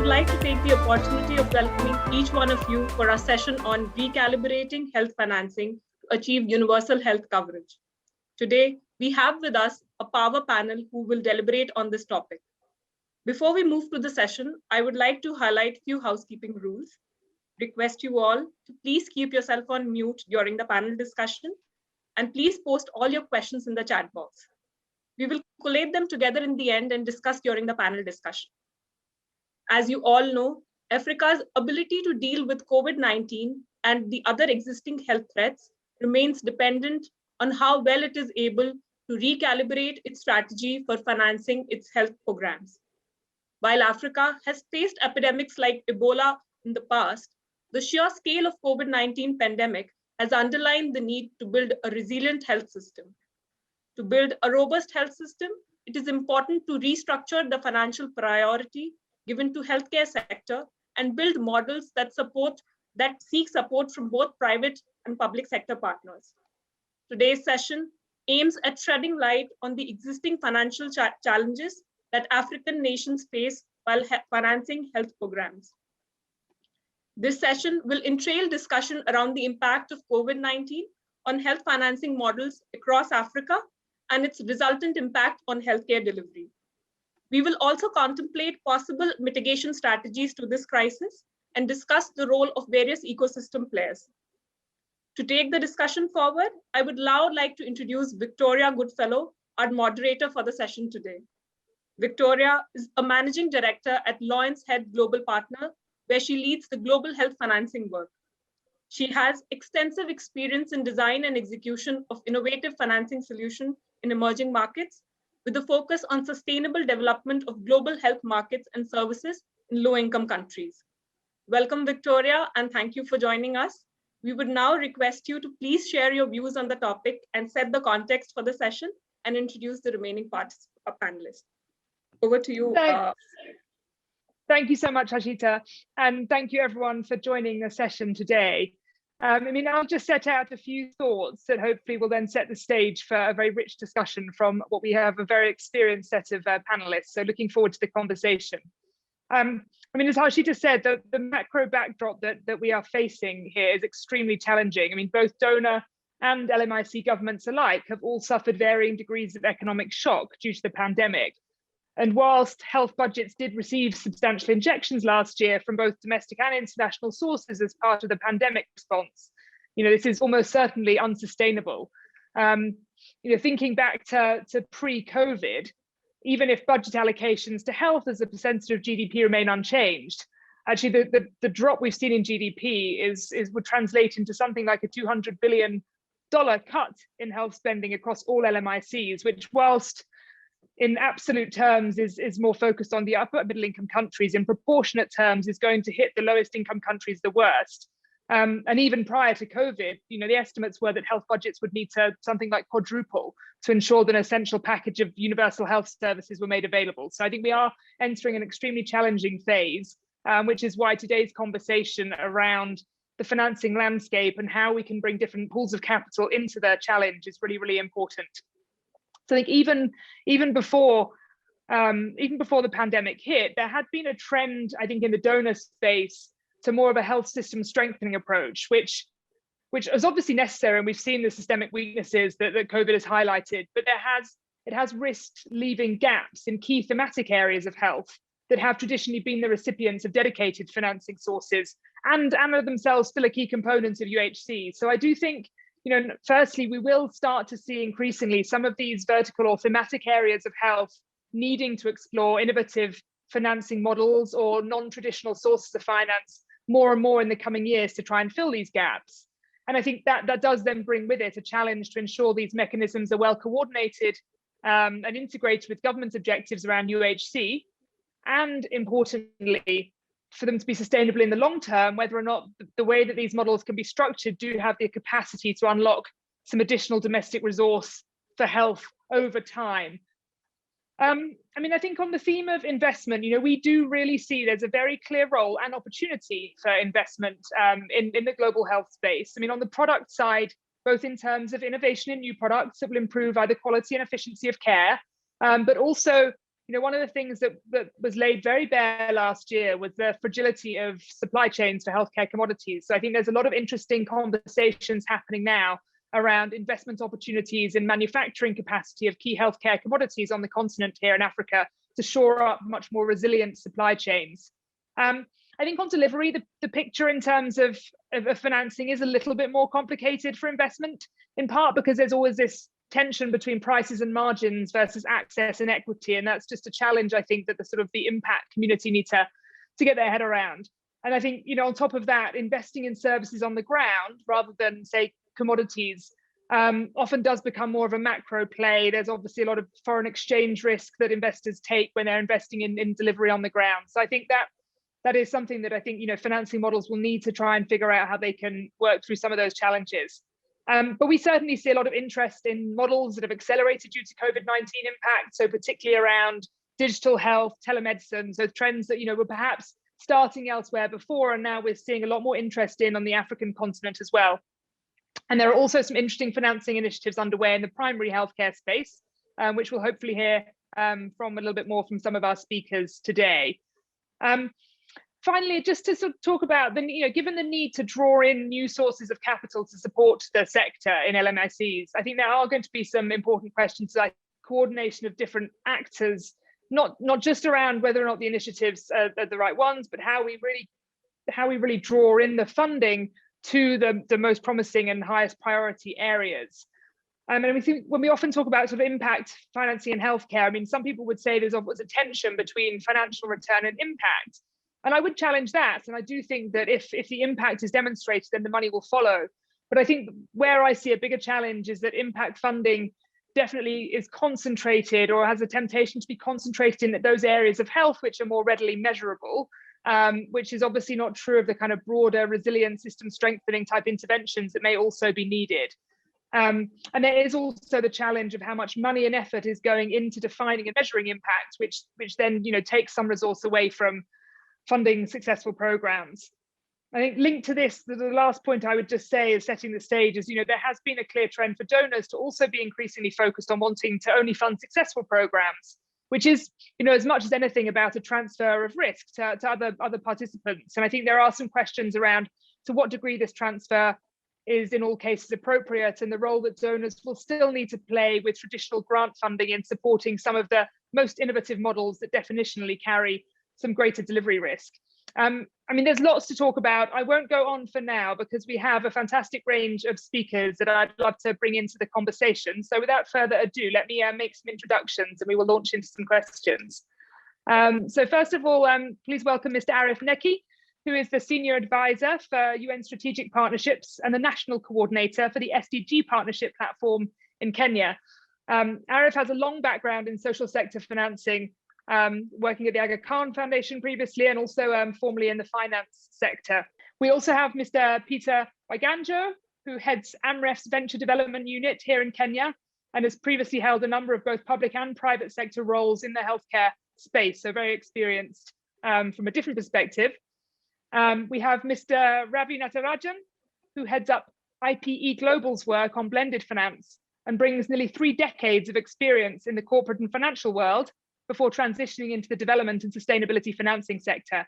like to take the opportunity of welcoming each one of you for our session on recalibrating health financing to achieve universal health coverage. Today, we have with us a power panel who will deliberate on this topic. Before we move to the session, I would like to highlight a few housekeeping rules. Request you all to please keep yourself on mute during the panel discussion, and please post all your questions in the chat box. We will collate them together in the end and discuss during the panel discussion. As you all know, Africa's ability to deal with COVID-19 and the other existing health threats remains dependent on how well it is able to recalibrate its strategy for financing its health programs. While Africa has faced epidemics like Ebola in the past, the sheer scale of COVID-19 pandemic has underlined the need to build a resilient health system. To build a robust health system, it is important to restructure the financial priority given to healthcare sector and build models that seek support from both private and public sector partners. Today's session aims at shedding light on the existing financial challenges that African nations face while financing health programs. This session will entail discussion around the impact of COVID-19 on health financing models across Africa and its resultant impact on healthcare delivery. We will also contemplate possible mitigation strategies to this crisis and discuss the role of various ecosystem players. To take the discussion forward, I would now like to introduce Victoria Goodfellow, our moderator for the session today. Victoria is a managing director at Lawrence Head Global Partner, where she leads the global health financing work. She has extensive experience in design and execution of innovative financing solutions in emerging markets, with a focus on sustainable development of global health markets and services in low-income countries. Welcome, Victoria, and thank you for joining us. We would now request you to please share your views on the topic and set the context for the session and introduce the remaining panelists. Over to you. Thank you so much, Harshita, and thank you everyone for joining the session today. I'll just set out a few thoughts that hopefully will then set the stage for a very rich discussion from what we have a very experienced set of panelists. So looking forward to the conversation. As Harshita said, the macro backdrop that we are facing here is extremely challenging. Both donor and LMIC governments alike have all suffered varying degrees of economic shock due to the pandemic. And whilst health budgets did receive substantial injections last year from both domestic and international sources as part of the pandemic response, this is almost certainly unsustainable. Thinking back to pre-COVID, even if budget allocations to health as a percentage of GDP remain unchanged, actually the drop we've seen in GDP would translate into something like a $200 billion cut in health spending across all LMICs, which whilst in absolute terms is more focused on the upper middle income countries, in proportionate terms is going to hit the lowest income countries the worst. And even prior to COVID, the estimates were that health budgets would need to something like quadruple to ensure that an essential package of universal health services were made available. So I think we are entering an extremely challenging phase, which is why today's conversation around the financing landscape and how we can bring different pools of capital into the challenge is really, really important. So I think even before the pandemic hit, there had been a trend, I think, in the donor space to more of a health system strengthening approach, which is obviously necessary, and we've seen the systemic weaknesses that COVID has highlighted, but it has risked leaving gaps in key thematic areas of health that have traditionally been the recipients of dedicated financing sources and are themselves still a key component of UHC. So I do think, firstly, we will start to see increasingly some of these vertical or thematic areas of health needing to explore innovative financing models or non-traditional sources of finance more and more in the coming years to try and fill these gaps. And I think that does then bring with it a challenge to ensure these mechanisms are well coordinated and integrated with government objectives around UHC, and importantly, for them to be sustainable in the long term, whether or not the way that these models can be structured do have the capacity to unlock some additional domestic resource for health over time. I think on the theme of investment, we do really see there's a very clear role and opportunity for investment in the global health space. On the product side, both in terms of innovation in new products that will improve either quality and efficiency of care, but also one of the things that was laid very bare last year was the fragility of supply chains for healthcare commodities. So I think there's a lot of interesting conversations happening now around investment opportunities in manufacturing capacity of key healthcare commodities on the continent here in Africa to shore up much more resilient supply chains. I think on delivery, the picture in terms of financing is a little bit more complicated for investment, in part because there's always this tension between prices and margins versus access and equity. And that's just a challenge, I think, that the impact community need to get their head around. And I think, on top of that, investing in services on the ground rather than, say, commodities often does become more of a macro play. There's obviously a lot of foreign exchange risk that investors take when they're investing in delivery on the ground. So I think that is something that I think, financing models will need to try and figure out how they can work through some of those challenges. But we certainly see a lot of interest in models that have accelerated due to COVID-19 impact. So particularly around digital health, telemedicine, so trends that, were perhaps starting elsewhere before, and now we're seeing a lot more interest in on the African continent as well. And there are also some interesting financing initiatives underway in the primary healthcare space, which we'll hopefully hear from a little bit more from some of our speakers today. Finally, just to sort of talk about given the need to draw in new sources of capital to support the sector in LMICs, I think there are going to be some important questions like coordination of different actors, not just around whether or not the initiatives are the right ones, but how we really draw in the funding to the most promising and highest priority areas. And we think when we often talk about sort of impact financing in healthcare, some people would say there's always a tension between financial return and impact. And I would challenge that. And I do think that if the impact is demonstrated, then the money will follow. But I think where I see a bigger challenge is that impact funding definitely is concentrated or has a temptation to be concentrated in those areas of health which are more readily measurable, which is obviously not true of the kind of broader resilient system strengthening type interventions that may also be needed. And there is also the challenge of how much money and effort is going into defining and measuring impact, which then takes some resource away from funding successful programs. I think linked to this, the last point I would just say is setting the stage is, there has been a clear trend for donors to also be increasingly focused on wanting to only fund successful programs, which is, as much as anything about a transfer of risk to other participants. And I think there are some questions around to what degree this transfer is in all cases appropriate, and the role that donors will still need to play with traditional grant funding in supporting some of the most innovative models that definitionally carry some greater delivery risk. There's lots to talk about. I won't go on for now because we have a fantastic range of speakers that I'd love to bring into the conversation. So without further ado, let me make some introductions and we will launch into some questions. So first of all, please welcome Mr. Arif Neki, who is the Senior Advisor for UN Strategic Partnerships and the National Coordinator for the SDG Partnership Platform in Kenya. Arif has a long background in social sector financing, working at the Aga Khan Foundation previously, and also formerly in the finance sector. We also have Mr. Peter Waiganjo, who heads AMREF's Venture Development Unit here in Kenya, and has previously held a number of both public and private sector roles in the healthcare space, so very experienced from a different perspective. We have Mr. Ravi Natarajan, who heads up IPE Global's work on blended finance and brings nearly 3 decades of experience in the corporate and financial world, before transitioning into the development and sustainability financing sector.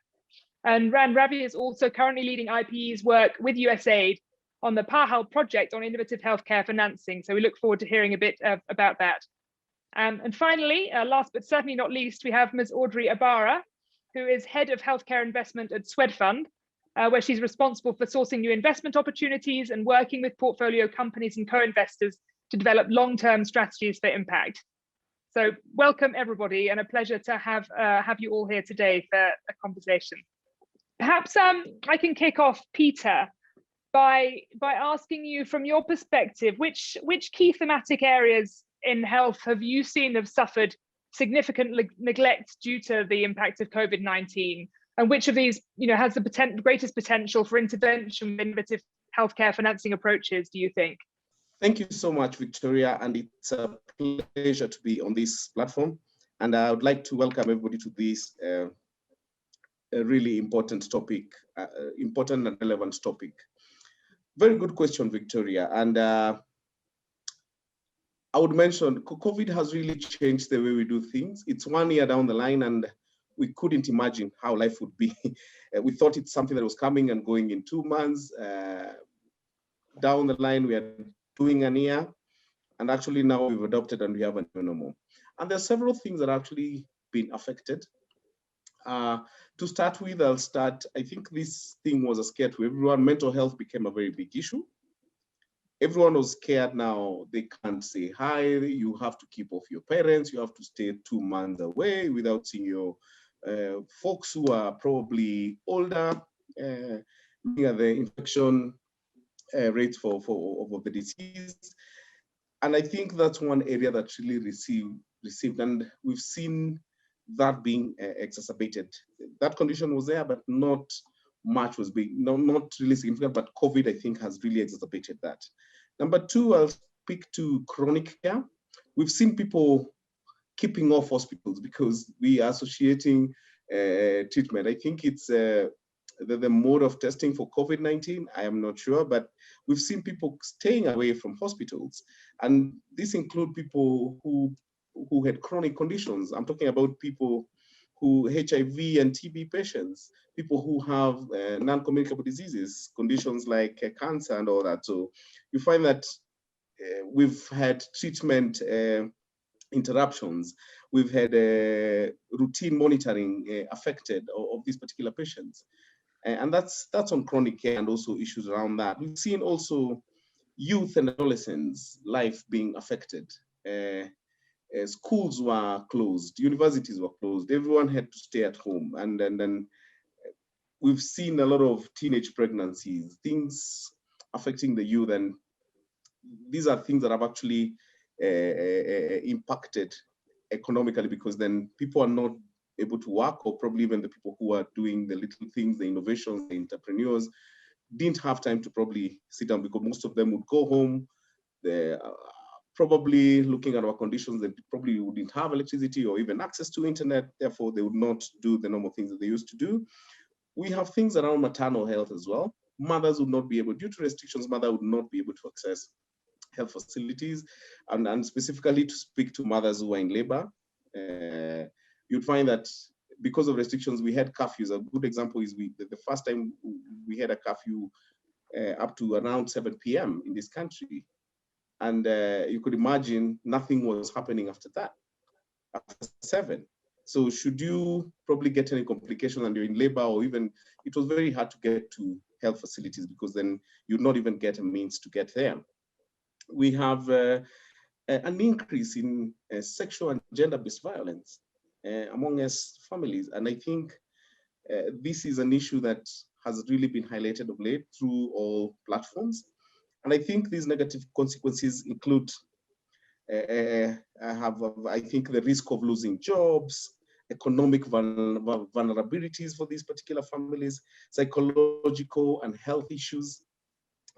And Ravi is also currently leading IPE's work with USAID on the PAHAL project on innovative healthcare financing. So we look forward to hearing a bit about that. And finally, last but certainly not least, we have Ms. Audrey Abara, who is Head of Healthcare Investment at Swedfund, where she's responsible for sourcing new investment opportunities and working with portfolio companies and co-investors to develop long-term strategies for impact. So welcome everybody, and a pleasure to have you all here today for a conversation. Perhaps I can kick off, Peter, by asking you from your perspective, which key thematic areas in health have you seen have suffered significant neglect due to the impact of COVID-19, and which of these has the greatest potential for intervention with innovative healthcare financing approaches, do you think? Thank you so much, Victoria, and it's a pleasure to be on this platform. And I would like to welcome everybody to this a really important topic, important and relevant topic. Very good question, Victoria. And I would mention COVID has really changed the way we do things. It's 1 year down the line and we couldn't imagine how life would be. We thought it's something that was coming and going in 2 months. Down the line, we are doing a year. And actually now we've adopted and we have a new normal. And there are several things that have actually been affected. To start with, I think this thing was a scare to everyone. Mental health became a very big issue. Everyone was scared now. They can't say hi. You have to keep off your parents. You have to stay 2 months away without seeing your folks who are probably older. Looking at the infection rates for the disease. And I think that's one area that really received, and we've seen that being exacerbated. That condition was there, but not much was being, not really significant, but COVID, I think, has really exacerbated that. Number two, I'll speak to chronic care. We've seen people keeping off hospitals because we are associating treatment. I think it's the mode of testing for COVID-19, I am not sure, but we've seen people staying away from hospitals. And this includes people who had chronic conditions. I'm talking about people who HIV and TB patients, people who have non-communicable diseases, conditions like cancer and all that. So you find that we've had treatment interruptions. We've had routine monitoring affected of these particular patients. And that's on chronic care and also issues around that. We've seen also youth and adolescents' life being affected. Schools were closed, universities were closed, everyone had to stay at home. And then we've seen a lot of teenage pregnancies, things affecting the youth. And these are things that have actually impacted economically, because then people are not able to work, or probably even the people who are doing the little things, the innovations, the entrepreneurs, didn't have time to probably sit down, because most of them would go home. They're probably looking at our conditions, they probably wouldn't have electricity or even access to internet. Therefore, they would not do the normal things that they used to do. We have things around maternal health as well. Mothers would not be able, due to restrictions, mother would not be able to access health facilities, and specifically to speak to mothers who are in labor. You'd find that because of restrictions, we had curfews. A good example is the first time we had a curfew up to around 7 p.m. in this country. And you could imagine nothing was happening after that, after 7. So should you probably get any complication and you're in labor, or even, it was very hard to get to health facilities, because then you'd not even get a means to get there. We have an increase in sexual and gender-based violence among us families. And I think this is an issue that has really been highlighted of late through all platforms. And I think these negative consequences include, I think, the risk of losing jobs, economic vulnerabilities for these particular families, psychological and health issues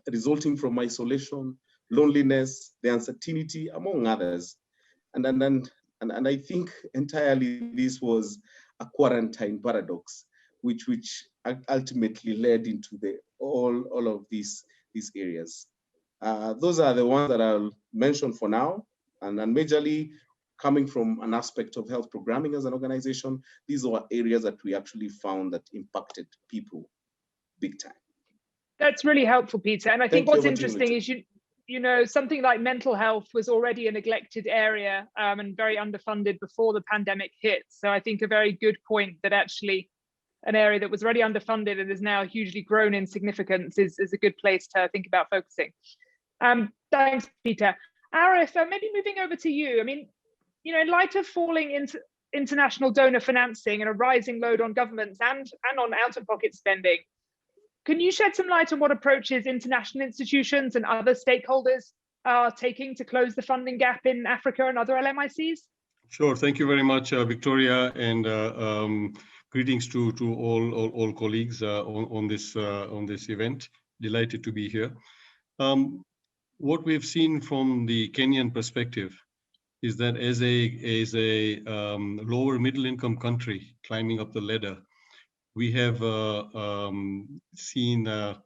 resulting from isolation, loneliness, the uncertainty, among others. And I think entirely this was a quarantine paradox, which ultimately led into all of these areas. Those are the ones that I'll mention for now, and majorly coming from an aspect of health programming as an organization. These are areas that we actually found that impacted people big time. That's really helpful, Peter. And I think what's interesting is you know, something like mental health was already a neglected area and very underfunded before the pandemic hit. So I think a very good point that actually an area that was already underfunded and is now hugely grown in significance is a good place to think about focusing. Thanks, Peter. Arif, maybe moving over to you. I mean, you know, in light of falling international donor financing and a rising load on governments and on out-of-pocket spending, can you shed some light on what approaches international institutions and other stakeholders are taking to close the funding gap in Africa and other LMICs? Sure. Thank you very much, Victoria, and greetings to all colleagues on this event. Delighted to be here. What we've seen from the Kenyan perspective is that as a lower middle income country climbing up the ladder, we have seen a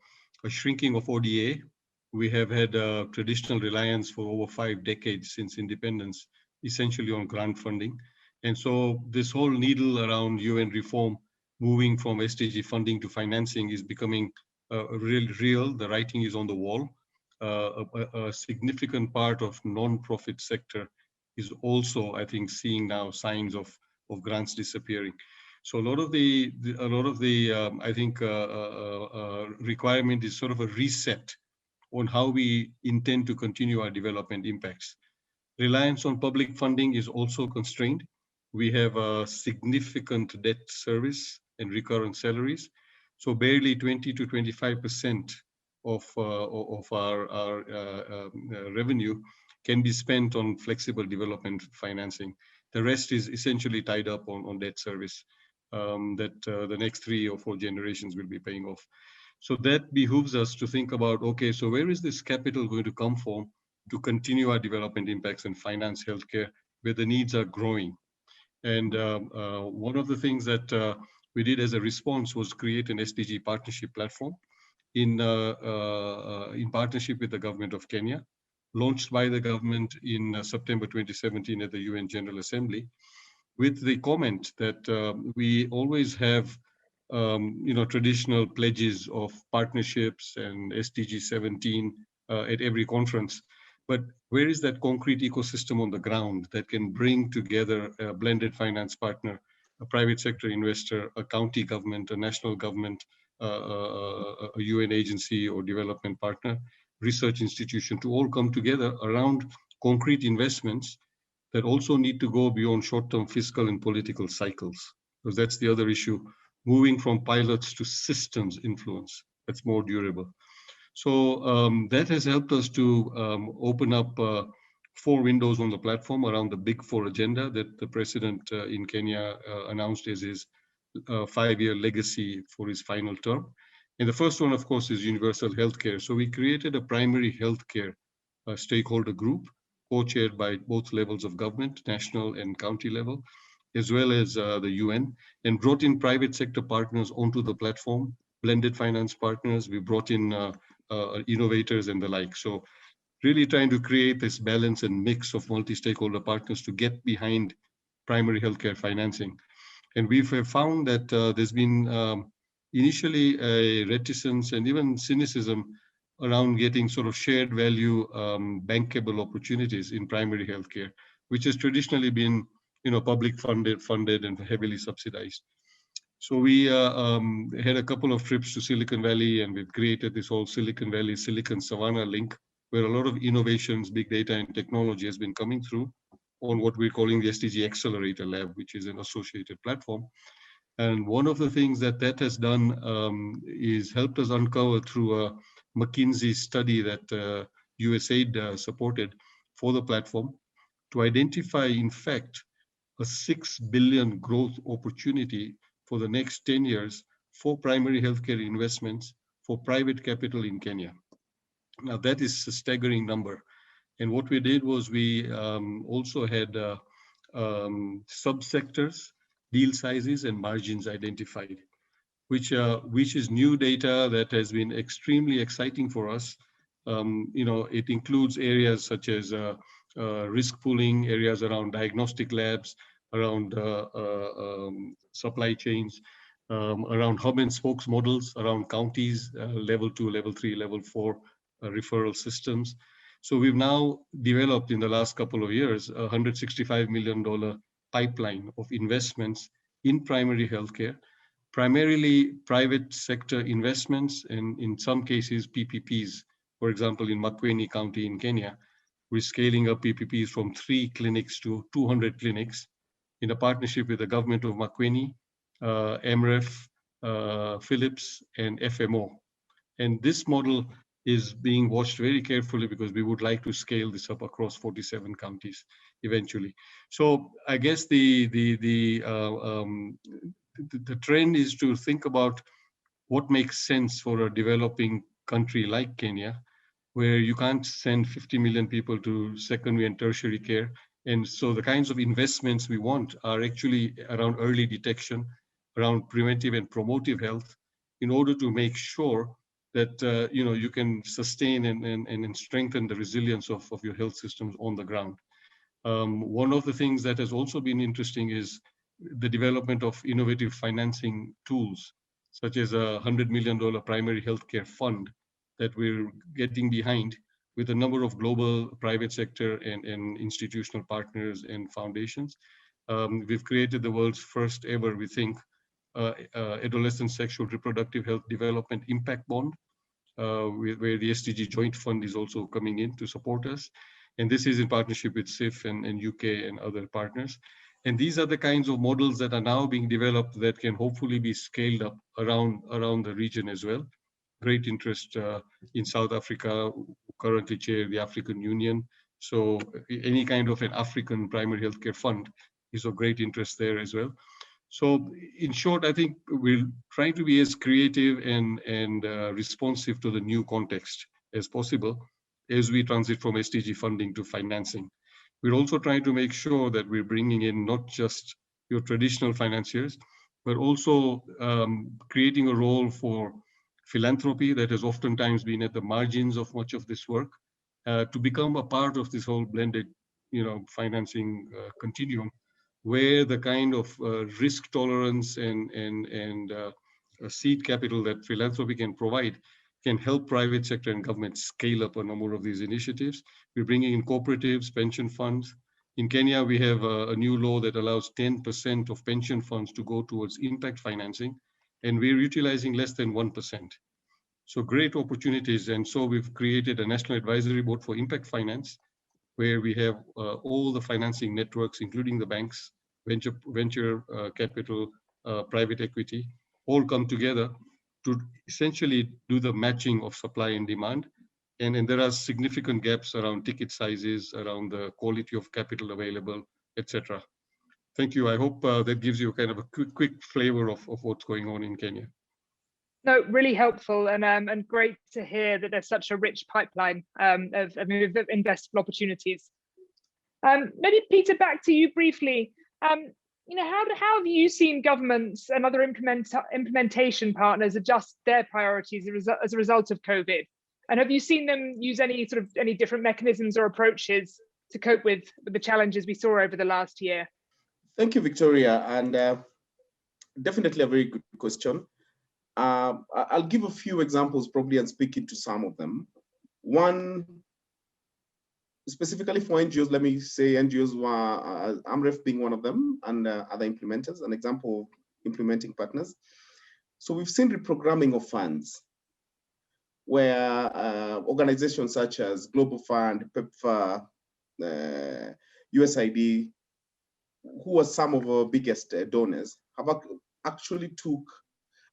shrinking of ODA, we have had a traditional reliance for over 5 decades since independence, essentially on grant funding. And so this whole needle around UN reform, moving from SDG funding to financing, is becoming real. The writing is on the wall. A significant part of non-profit sector is also, I think, seeing now signs of grants disappearing. So a lot of the I think requirement is sort of a reset on how we intend to continue our development impacts. Reliance on public funding is also constrained. We have a significant debt service and recurrent salaries. So barely 20 to 25% of our revenue can be spent on flexible development financing. The rest is essentially tied up on debt service that the next 3 or 4 generations will be paying off. So that behooves us to think about, okay, so where is this capital going to come from to continue our development impacts and finance healthcare where the needs are growing? And one of the things that we did as a response was create an SDG partnership platform in partnership with the government of Kenya, launched by the government in September 2017 at the UN General Assembly, with the comment that we always have traditional pledges of partnerships and SDG 17 at every conference. But where is that concrete ecosystem on the ground that can bring together a blended finance partner, a private sector investor, a county government, a national government, a UN agency or development partner, research institution, to all come together around concrete investments that also need to go beyond short-term fiscal and political cycles? Because that's the other issue, moving from pilots to systems influence that's more durable. So that has helped us to open up 4 windows on the platform around the Big 4 agenda that the president in Kenya announced as his 5-year legacy for his final term. And the first one, of course, is universal healthcare. So we created a primary healthcare stakeholder group, co-chaired by both levels of government, national and county level, as well as the UN, and brought in private sector partners onto the platform, blended finance partners. We brought in innovators and the like. So really trying to create this balance and mix of multi-stakeholder partners to get behind primary healthcare financing. And we've found that there's been initially a reticence and even cynicism around getting sort of shared value bankable opportunities in primary healthcare, which has traditionally been public funded and heavily subsidized. So we had a couple of trips to Silicon Valley, and we've created this whole Silicon Valley, Silicon Savannah link, where a lot of innovations, big data and technology has been coming through on what we're calling the SDG Accelerator Lab, which is an associated platform. And one of the things that has done is helped us uncover through a McKinsey study that USAID supported for the platform to identify, in fact, a $6 billion growth opportunity for the next 10 years for primary healthcare investments for private capital in Kenya. Now, that is a staggering number. And what we did was we also had subsectors, deal sizes, and margins identified, which is new data that has been extremely exciting for us. It includes areas such as risk pooling, areas around diagnostic labs, around supply chains, around hub and spokes models, around counties, level 2, level 3, level 4 referral systems. So we've now developed in the last couple of years a $165 million pipeline of investments in primary healthcare, primarily private sector investments, and in some cases PPPs. For example, in Makueni County in Kenya, we're scaling up PPPs from 3 clinics to 200 clinics in a partnership with the government of Makueni, MREF, Philips, and FMO. And this model is being watched very carefully because we would like to scale this up across 47 counties eventually. So I guess the trend is to think about what makes sense for a developing country like Kenya, where you can't send 50 million people to secondary and tertiary care. And so the kinds of investments we want are actually around early detection, around preventive and promotive health, in order to make sure that you can sustain and strengthen the resilience of your health systems on the ground. One of the things that has also been interesting is the development of innovative financing tools, such as a $100 million primary healthcare fund that we're getting behind with a number of global private sector and institutional partners and foundations. We've created the world's first ever, we think, adolescent sexual reproductive health development impact bond, where the SDG Joint Fund is also coming in to support us. And this is in partnership with SIF and UK and other partners. And these are the kinds of models that are now being developed that can hopefully be scaled up around the region as well. Great interest in South Africa, who currently chair the African Union. So any kind of an African primary healthcare fund is of great interest there as well. So in short, I think we're trying to be as creative and responsive to the new context as possible as we transit from SDG funding to financing. We're also trying to make sure that we're bringing in not just your traditional financiers, but also creating a role for philanthropy that has oftentimes been at the margins of much of this work, to become a part of this whole blended, financing continuum, where the kind of risk tolerance and seed capital that philanthropy can provide can help private sector and government scale up a number of these initiatives. We're bringing in cooperatives, pension funds. In Kenya, we have a new law that allows 10% of pension funds to go towards impact financing, and we're utilizing less than 1%. So great opportunities. And so we've created a National Advisory Board for Impact Finance, where we have all the financing networks, including the banks, venture capital, private equity, all come together to essentially do the matching of supply and demand. And there are significant gaps around ticket sizes, around the quality of capital available, etc. Thank you. I hope that gives you kind of a quick flavor of what's going on in Kenya. No, really helpful, and great to hear that there's such a rich pipeline of investable opportunities. Maybe Peter, back to you briefly. How have you seen governments and other implementation partners adjust their priorities as a result of COVID? And have you seen them use any different mechanisms or approaches to cope with the challenges we saw over the last year? Thank you, Victoria, and definitely a very good question. I'll give a few examples probably and speak into some of them. One, specifically for NGOs, let me say NGOs were, AMREF being one of them, and other implementers, an example of implementing partners. So we've seen reprogramming of funds, where organizations such as Global Fund, PEPFAR, USAID, who are some of our biggest donors, have actually took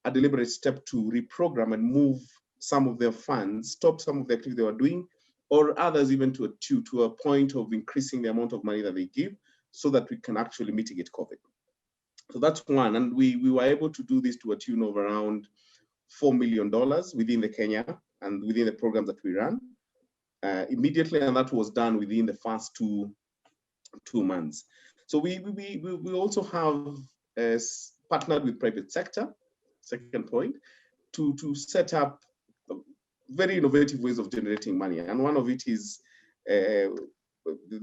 a deliberate step to reprogram and move some of their funds, stop some of the activity they were doing, or others even to a point of increasing the amount of money that they give so that we can actually mitigate COVID. So that's one. And we were able to do this to a tune of around $4 million within the Kenya and within the programs that we ran immediately. And that was done within the first two months. So we also have partnered with private sector, second point, to set up very innovative ways of generating money. And one of it is the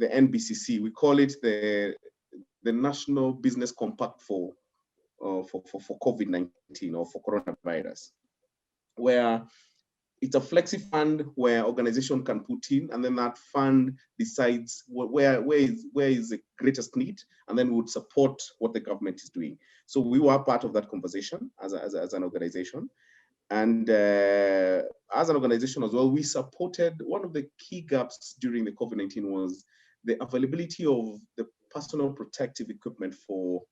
NBCC. We call it the National Business Compact for COVID-19 or for coronavirus, where it's a flexi fund where organization can put in, and then that fund decides where is the greatest need, and then would support what the government is doing. So we were part of that conversation as an organization. And as an organization as well, we supported, one of the key gaps during the COVID-19 was the availability of the personal protective equipment for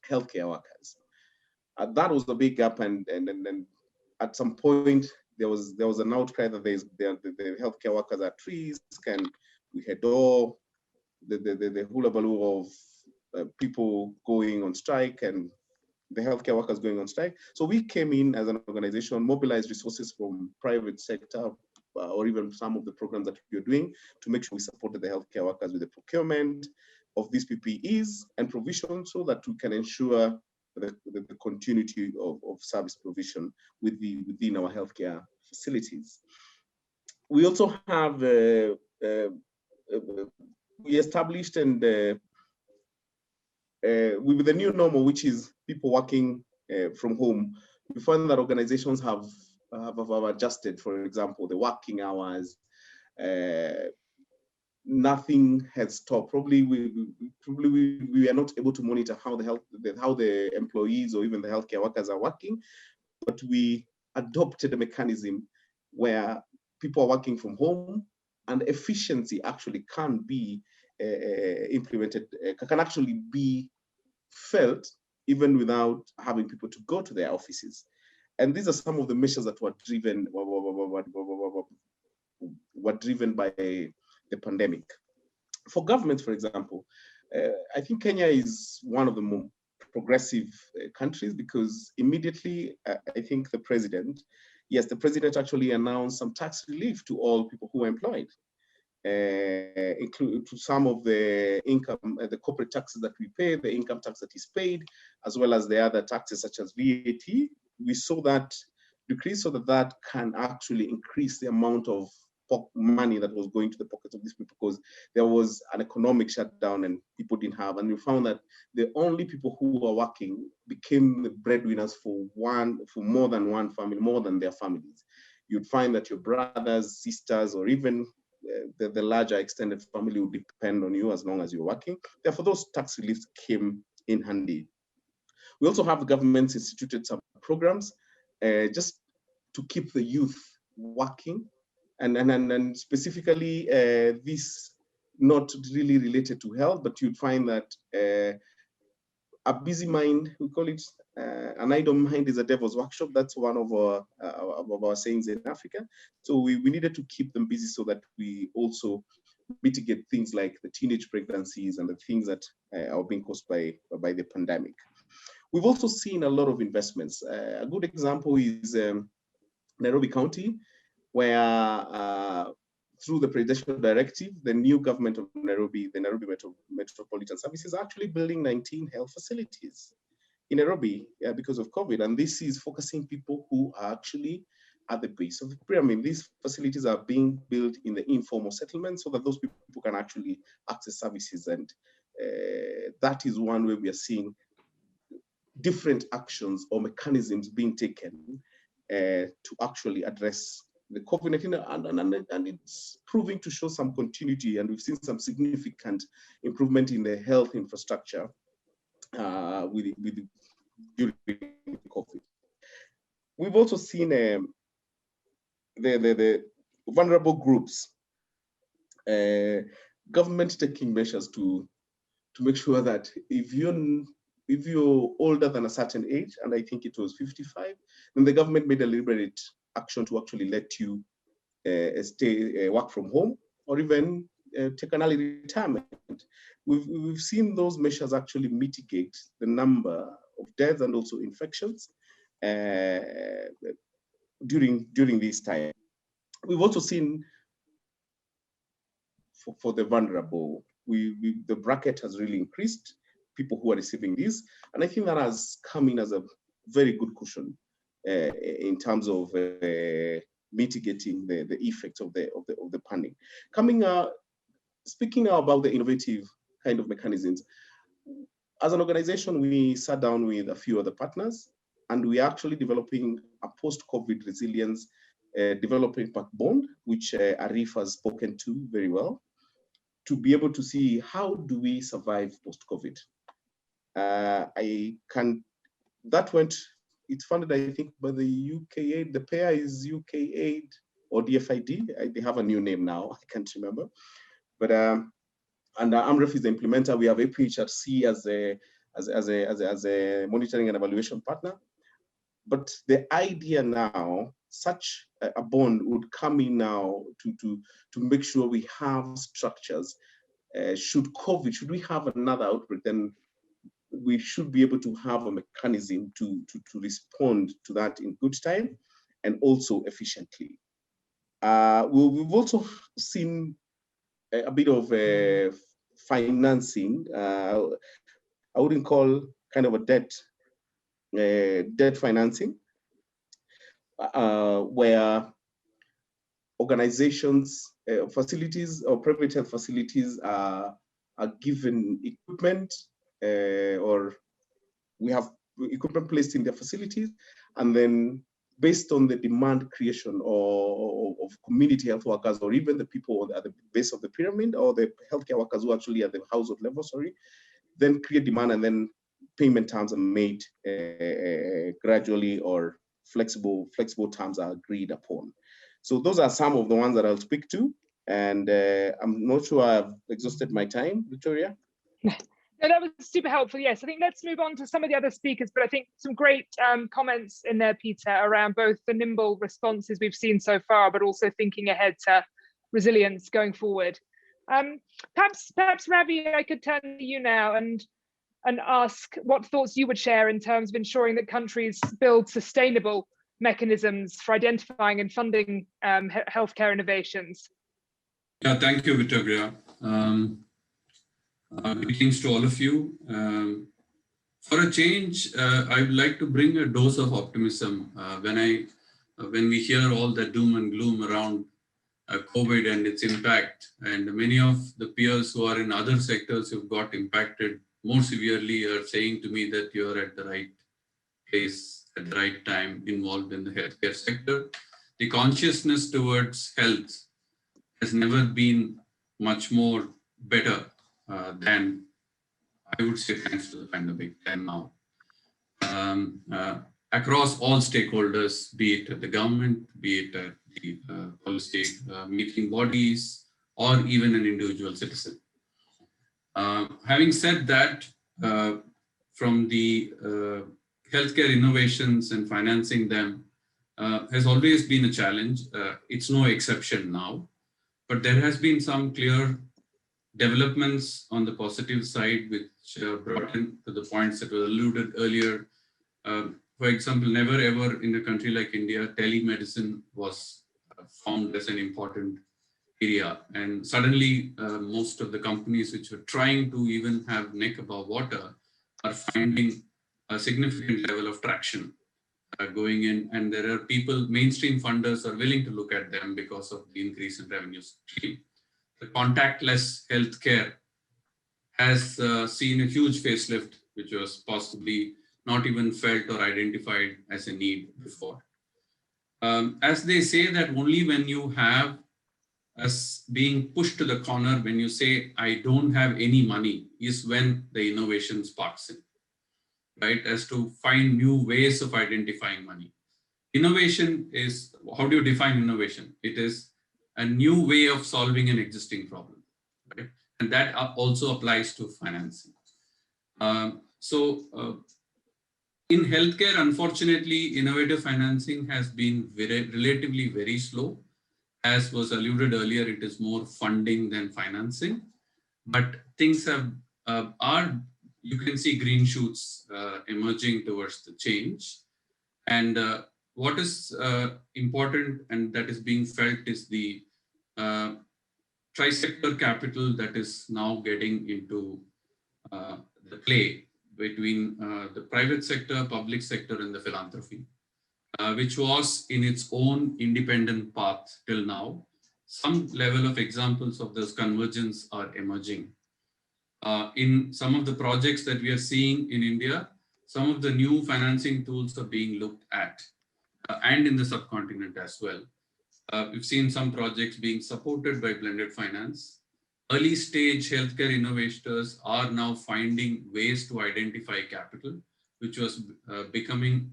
healthcare workers. That was a big gap, and at some point there was an outcry that the healthcare workers are at risk, and we had all the hula baloo of people going on strike and the healthcare workers going on strike. So we came in as an organization, mobilized resources from private sector, or even some of the programs that we are doing, to make sure we supported the healthcare workers with the procurement of these PPEs and provision, so that we can ensure the continuity of service provision within our healthcare facilities. We also have we established and with the new normal, which is people working from home, we find that organizations have adjusted, for example, the working hours. Nothing has stopped. Probably we are not able to monitor how the employees or even the healthcare workers are working, but we adopted a mechanism where people are working from home and efficiency actually can be implemented, can actually be felt even without having people to go to their offices. And these are some of the measures that were driven by the pandemic. For governments, for example, I think Kenya is one of the more progressive countries, because immediately, I think the president actually announced some tax relief to all people who are employed, include to some of the income, the corporate taxes that we pay, the income tax that is paid, as well as the other taxes such as VAT. We saw that decrease so that can actually increase the amount of money that was going to the pockets of these people, because there was an economic shutdown and people didn't have. And we found that the only people who were working became the breadwinners for more than one family, more than their families. You'd find that your brothers, sisters, or even the larger extended family would depend on you as long as you're working. Therefore, those tax reliefs came in handy. We also have governments instituted some programs just to keep the youth working, and specifically this not really related to health, but you'd find that a busy mind, we call it, an idle mind is a devil's workshop. That's one of our sayings in Africa. So we needed to keep them busy so that we also mitigate things like the teenage pregnancies and the things that are being caused by the pandemic. We've also seen a lot of investments. A good example is Nairobi County, where through the presidential directive, the new government of Nairobi, the Nairobi Metropolitan Services, are actually building 19 health facilities in Nairobi because of COVID. And this is focusing people who are actually at the base of the pyramid. These facilities are being built in the informal settlement so that those people can actually access services. And that is one way we are seeing different actions or mechanisms being taken to actually address the COVID-19, and it's proving to show some continuity, and we've seen some significant improvement in the health infrastructure during COVID. We've also seen the vulnerable groups, government taking measures to make sure that if you're older than a certain age, and I think it was 55, then the government made a deliberate action to actually let you work from home, or even take an early retirement. We've seen those measures actually mitigate the number of deaths and also infections during this time. We've also seen for the vulnerable, the bracket has really increased, people who are receiving these, and I think that has come in as a very good cushion in terms of mitigating the effects of the pandemic. Speaking now about the innovative kind of mechanisms, as an organization, we sat down with a few other partners, and we are actually developing a post-COVID resilience developing backbone, which Arif has spoken to very well, to be able to see how do we survive post-COVID. It's funded, I think, by the UK Aid. The payer is UK Aid or DFID. They have a new name now, I can't remember. But and AMREF is the implementer. We have APHRC as a monitoring and evaluation partner. But the idea now, such a bond would come in now to make sure we have structures. Should we have another outbreak, then we should be able to have a mechanism to respond to that in good time and also efficiently. We've also seen a bit of financing. I wouldn't call kind of a debt debt financing, where organizations, facilities or private health facilities are given equipment, or we have equipment placed in their facilities, and then based on the demand creation of community health workers, or even the people at the base of the pyramid, or the healthcare workers who actually at the household level, then create demand, and then payment terms are made gradually, or flexible terms are agreed upon. So those are some of the ones that I'll speak to, and I'm not sure I've exhausted my time, Victoria. No, that was super helpful. Yes, I think let's move on to some of the other speakers, but I think some great comments in there, Peter, around both the nimble responses we've seen so far, but also thinking ahead to resilience going forward. Perhaps Ravi, I could turn to you now and ask what thoughts you would share in terms of ensuring that countries build sustainable mechanisms for identifying and funding healthcare innovations. Yeah, thank you, Victoria. Greetings to all of you. For a change, I would like to bring a dose of optimism when we hear all the doom and gloom around COVID and its impact, and many of the peers who are in other sectors who've got impacted more severely are saying to me that you're at the right place at the right time, involved in the healthcare sector. The consciousness towards health has never been much more better than, I would say, thanks to the pandemic and now. Across all stakeholders, be it at the government, be it at the policy making bodies, or even an individual citizen. Having said that, from the healthcare innovations and financing them has always been a challenge. It's no exception now, but there has been some clear developments on the positive side, which brought in to the points that were alluded earlier. For example, never ever in a country like India, telemedicine was found as an important area. And suddenly, most of the companies which were trying to even have neck above water are finding a significant level of traction going in. And there are people, mainstream funders are willing to look at them because of the increase in revenue stream. The contactless healthcare has seen a huge facelift, which was possibly not even felt or identified as a need before. As they say that only when you have us being pushed to the corner, when you say, I don't have any money, is when the innovation sparks in, right? As to find new ways of identifying money. Innovation is, how do you define innovation? It is a new way of solving an existing problem, right? And that also applies to financing. In healthcare, unfortunately, innovative financing has been relatively very slow. As was alluded earlier, it is more funding than financing. But things have you can see green shoots emerging towards the change. And what is important and that is being felt is the tri-sector capital that is now getting into the play between the private sector, public sector, and the philanthropy, which was in its own independent path till now. Some level of examples of this convergence are emerging. In some of the projects that we are seeing in India, some of the new financing tools are being looked at, and in the subcontinent as well. We've seen some projects being supported by blended finance. Early stage healthcare innovators are now finding ways to identify capital, which was becoming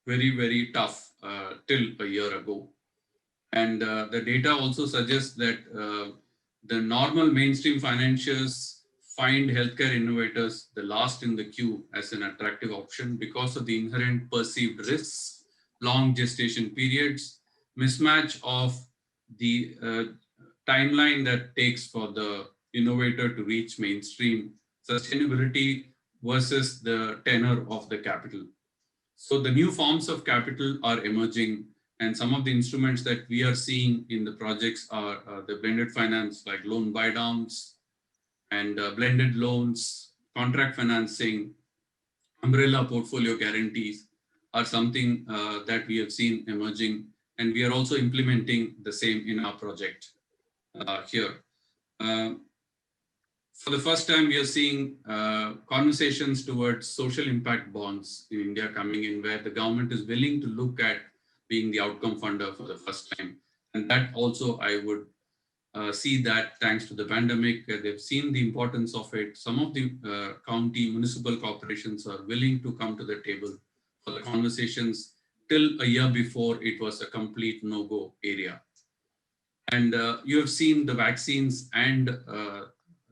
very, very tough till a year ago. And the data also suggests that the normal mainstream financiers find healthcare innovators the last in the queue as an attractive option because of the inherent perceived risks, long gestation periods, mismatch of the timeline that takes for the innovator to reach mainstream sustainability versus the tenor of the capital. So the new forms of capital are emerging, and some of the instruments that we are seeing in the projects are the blended finance, like loan buy downs and blended loans, contract financing, umbrella portfolio guarantees are something that we have seen emerging, and we are also implementing the same in our project here. For the first time, we are seeing conversations towards social impact bonds in India coming in, where the government is willing to look at being the outcome funder for the first time. And that also, I would see that thanks to the pandemic, they've seen the importance of it. Some of the county municipal corporations are willing to come to the table for the conversations. Till a year before, it was a complete no-go area. And you have seen the vaccines and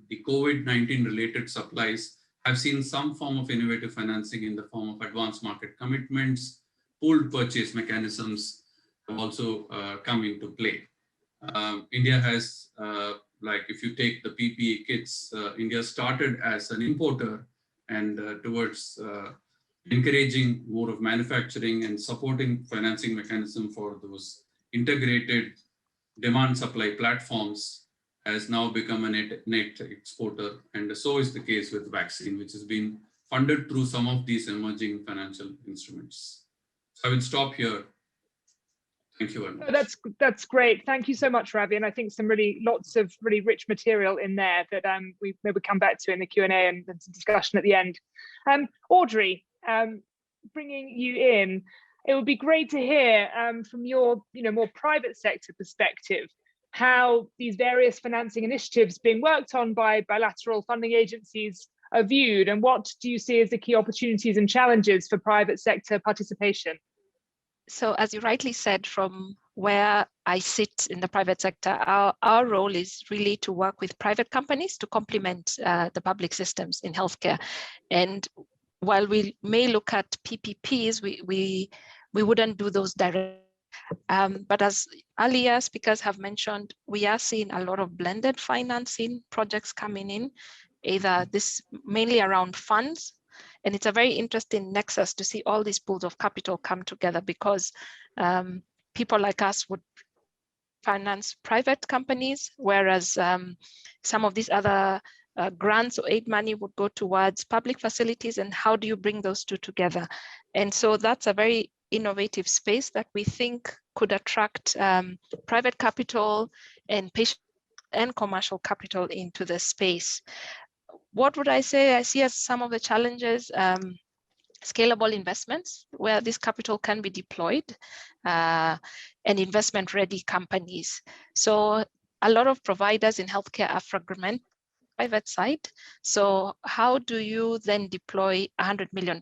the COVID-19 related supplies have seen some form of innovative financing in the form of advanced market commitments. Pooled purchase mechanisms have also come into play. India has, like if you take the PPE kits, India started as an importer, and towards encouraging more of manufacturing and supporting financing mechanism for those integrated demand supply platforms has now become a net exporter. And so is the case with vaccine, which has been funded through some of these emerging financial instruments. So I will stop here. Thank you very much. That's great. Thank you so much, Ravi. And I think lots of really rich material in there that we maybe come back to in the Q&A and some discussion at the end. Audrey, bringing you in, it would be great to hear from your more private sector perspective how these various financing initiatives being worked on by bilateral funding agencies are viewed, and what do you see as the key opportunities and challenges for private sector participation? So as you rightly said, from where I sit in the private sector, our role is really to work with private companies to complement the public systems in healthcare. And while we may look at PPPs, we wouldn't do those directly. But as earlier speakers have mentioned, we are seeing a lot of blended financing projects coming in, either this mainly around funds. And it's a very interesting nexus to see all these pools of capital come together, because people like us would finance private companies, whereas some of these other grants or aid money would go towards public facilities. And how do you bring those two together? And so that's a very innovative space that we think could attract private capital and patient and commercial capital into the space. What would I say? I see as some of the challenges, scalable investments where this capital can be deployed, and investment-ready companies. So a lot of providers in healthcare are fragmented private side. So how do you then deploy $100 million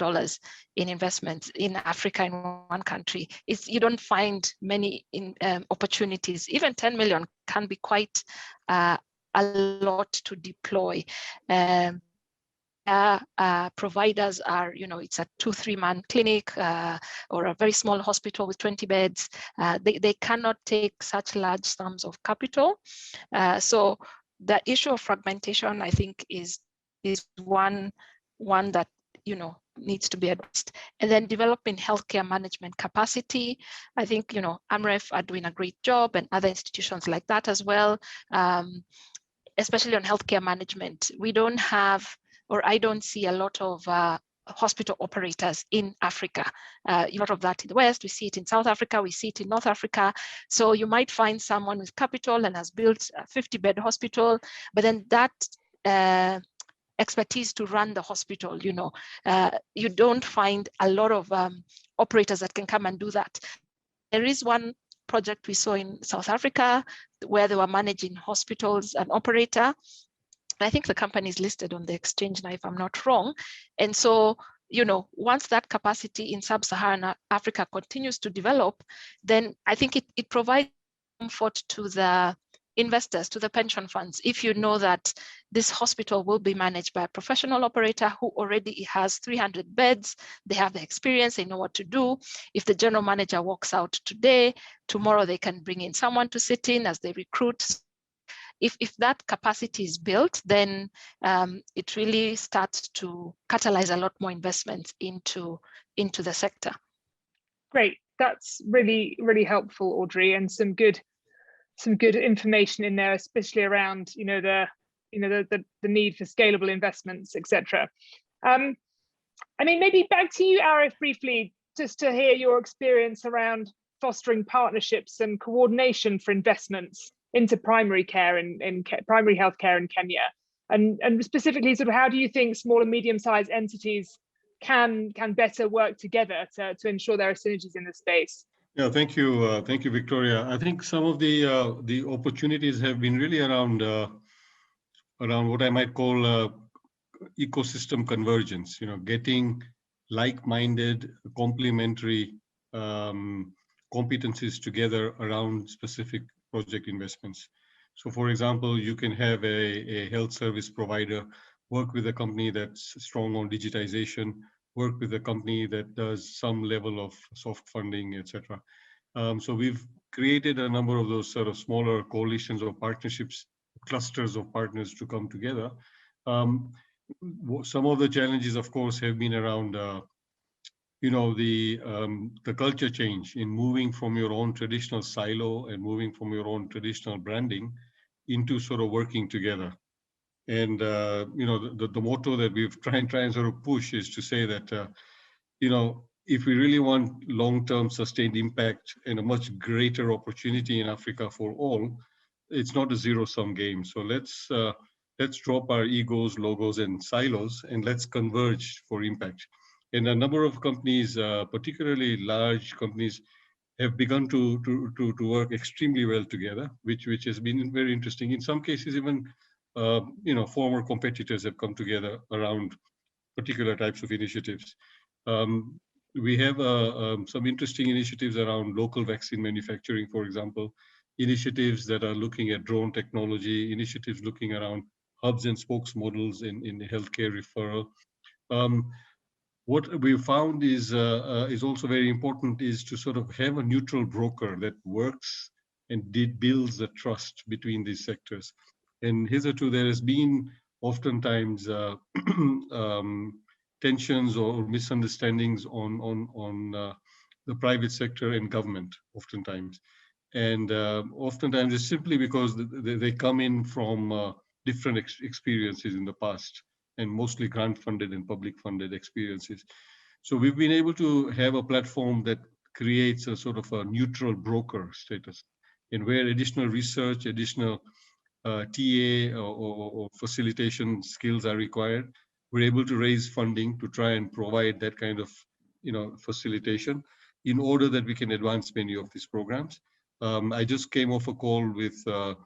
in investments in Africa in one country? You don't find many opportunities. Even 10 million can be quite a lot to deploy. Providers are, it's a 2-3 man clinic or a very small hospital with 20 beds. They cannot take such large sums of capital. So the issue of fragmentation, I think, is one that needs to be addressed. And then developing healthcare management capacity. I think AMREF are doing a great job, and other institutions like that as well. Especially on healthcare management, we don't have, or I don't see a lot of hospital operators in Africa. A lot of that in the West, we see it in South Africa, we see it in North Africa. So you might find someone with capital and has built a 50-bed hospital, but then that expertise to run the hospital, you don't find a lot of operators that can come and do that. There is one project we saw in South Africa where they were managing hospitals, an operator. I think the company is listed on the exchange now, if I'm not wrong. And so, once that capacity in sub-Saharan Africa continues to develop, then I think it provides comfort to the investors, to the pension funds. If you know that this hospital will be managed by a professional operator who already has 300 beds, they have the experience, they know what to do. If the general manager walks out today, tomorrow they can bring in someone to sit in as they recruit. If that capacity is built, then it really starts to catalyze a lot more investments into the sector. Great, that's really, really helpful, Audrey, and some good information in there, especially around the need for scalable investments, etc. I mean, maybe back to you, Arif, briefly, just to hear your experience around fostering partnerships and coordination for investments into primary care and primary healthcare in Kenya. And specifically, sort of, how do you think small and medium-sized entities can better work together to ensure there are synergies in the space? Yeah, thank you, Victoria. I think some of the opportunities have been really around what I might call ecosystem convergence. You know, getting like-minded, complementary competencies together around specific project investments. So, for example, you can have a health service provider work with a company that's strong on digitization, work with a company that does some level of soft funding, etc. So we've created a number of those sort of smaller coalitions or partnerships, clusters of partners to come together. Some of the challenges, of course, have been around, the culture change in moving from your own traditional silo and moving from your own traditional branding into sort of working together. And the motto that we've tried and sort of push is to say that if we really want long-term sustained impact and a much greater opportunity in Africa for all, it's not a zero-sum game. So let's drop our egos, logos, and silos, and let's converge for impact. And a number of companies, particularly large companies, have begun to work extremely well together, which has been very interesting. In some cases, even former competitors have come together around particular types of initiatives. We have some interesting initiatives around local vaccine manufacturing, for example, initiatives that are looking at drone technology, initiatives looking around hubs and spokes models in the healthcare referral. What we found is also very important is to sort of have a neutral broker that works and builds the trust between these sectors. And hitherto, there has been oftentimes tensions or misunderstandings on the private sector and government, oftentimes. And oftentimes it's simply because they come in from different experiences in the past, and mostly grant-funded and public-funded experiences. So we've been able to have a platform that creates a sort of a neutral broker status, in where additional research, additional TA or facilitation skills are required. We're able to raise funding to try and provide that kind of facilitation in order that we can advance many of these programs. I just came off a call with the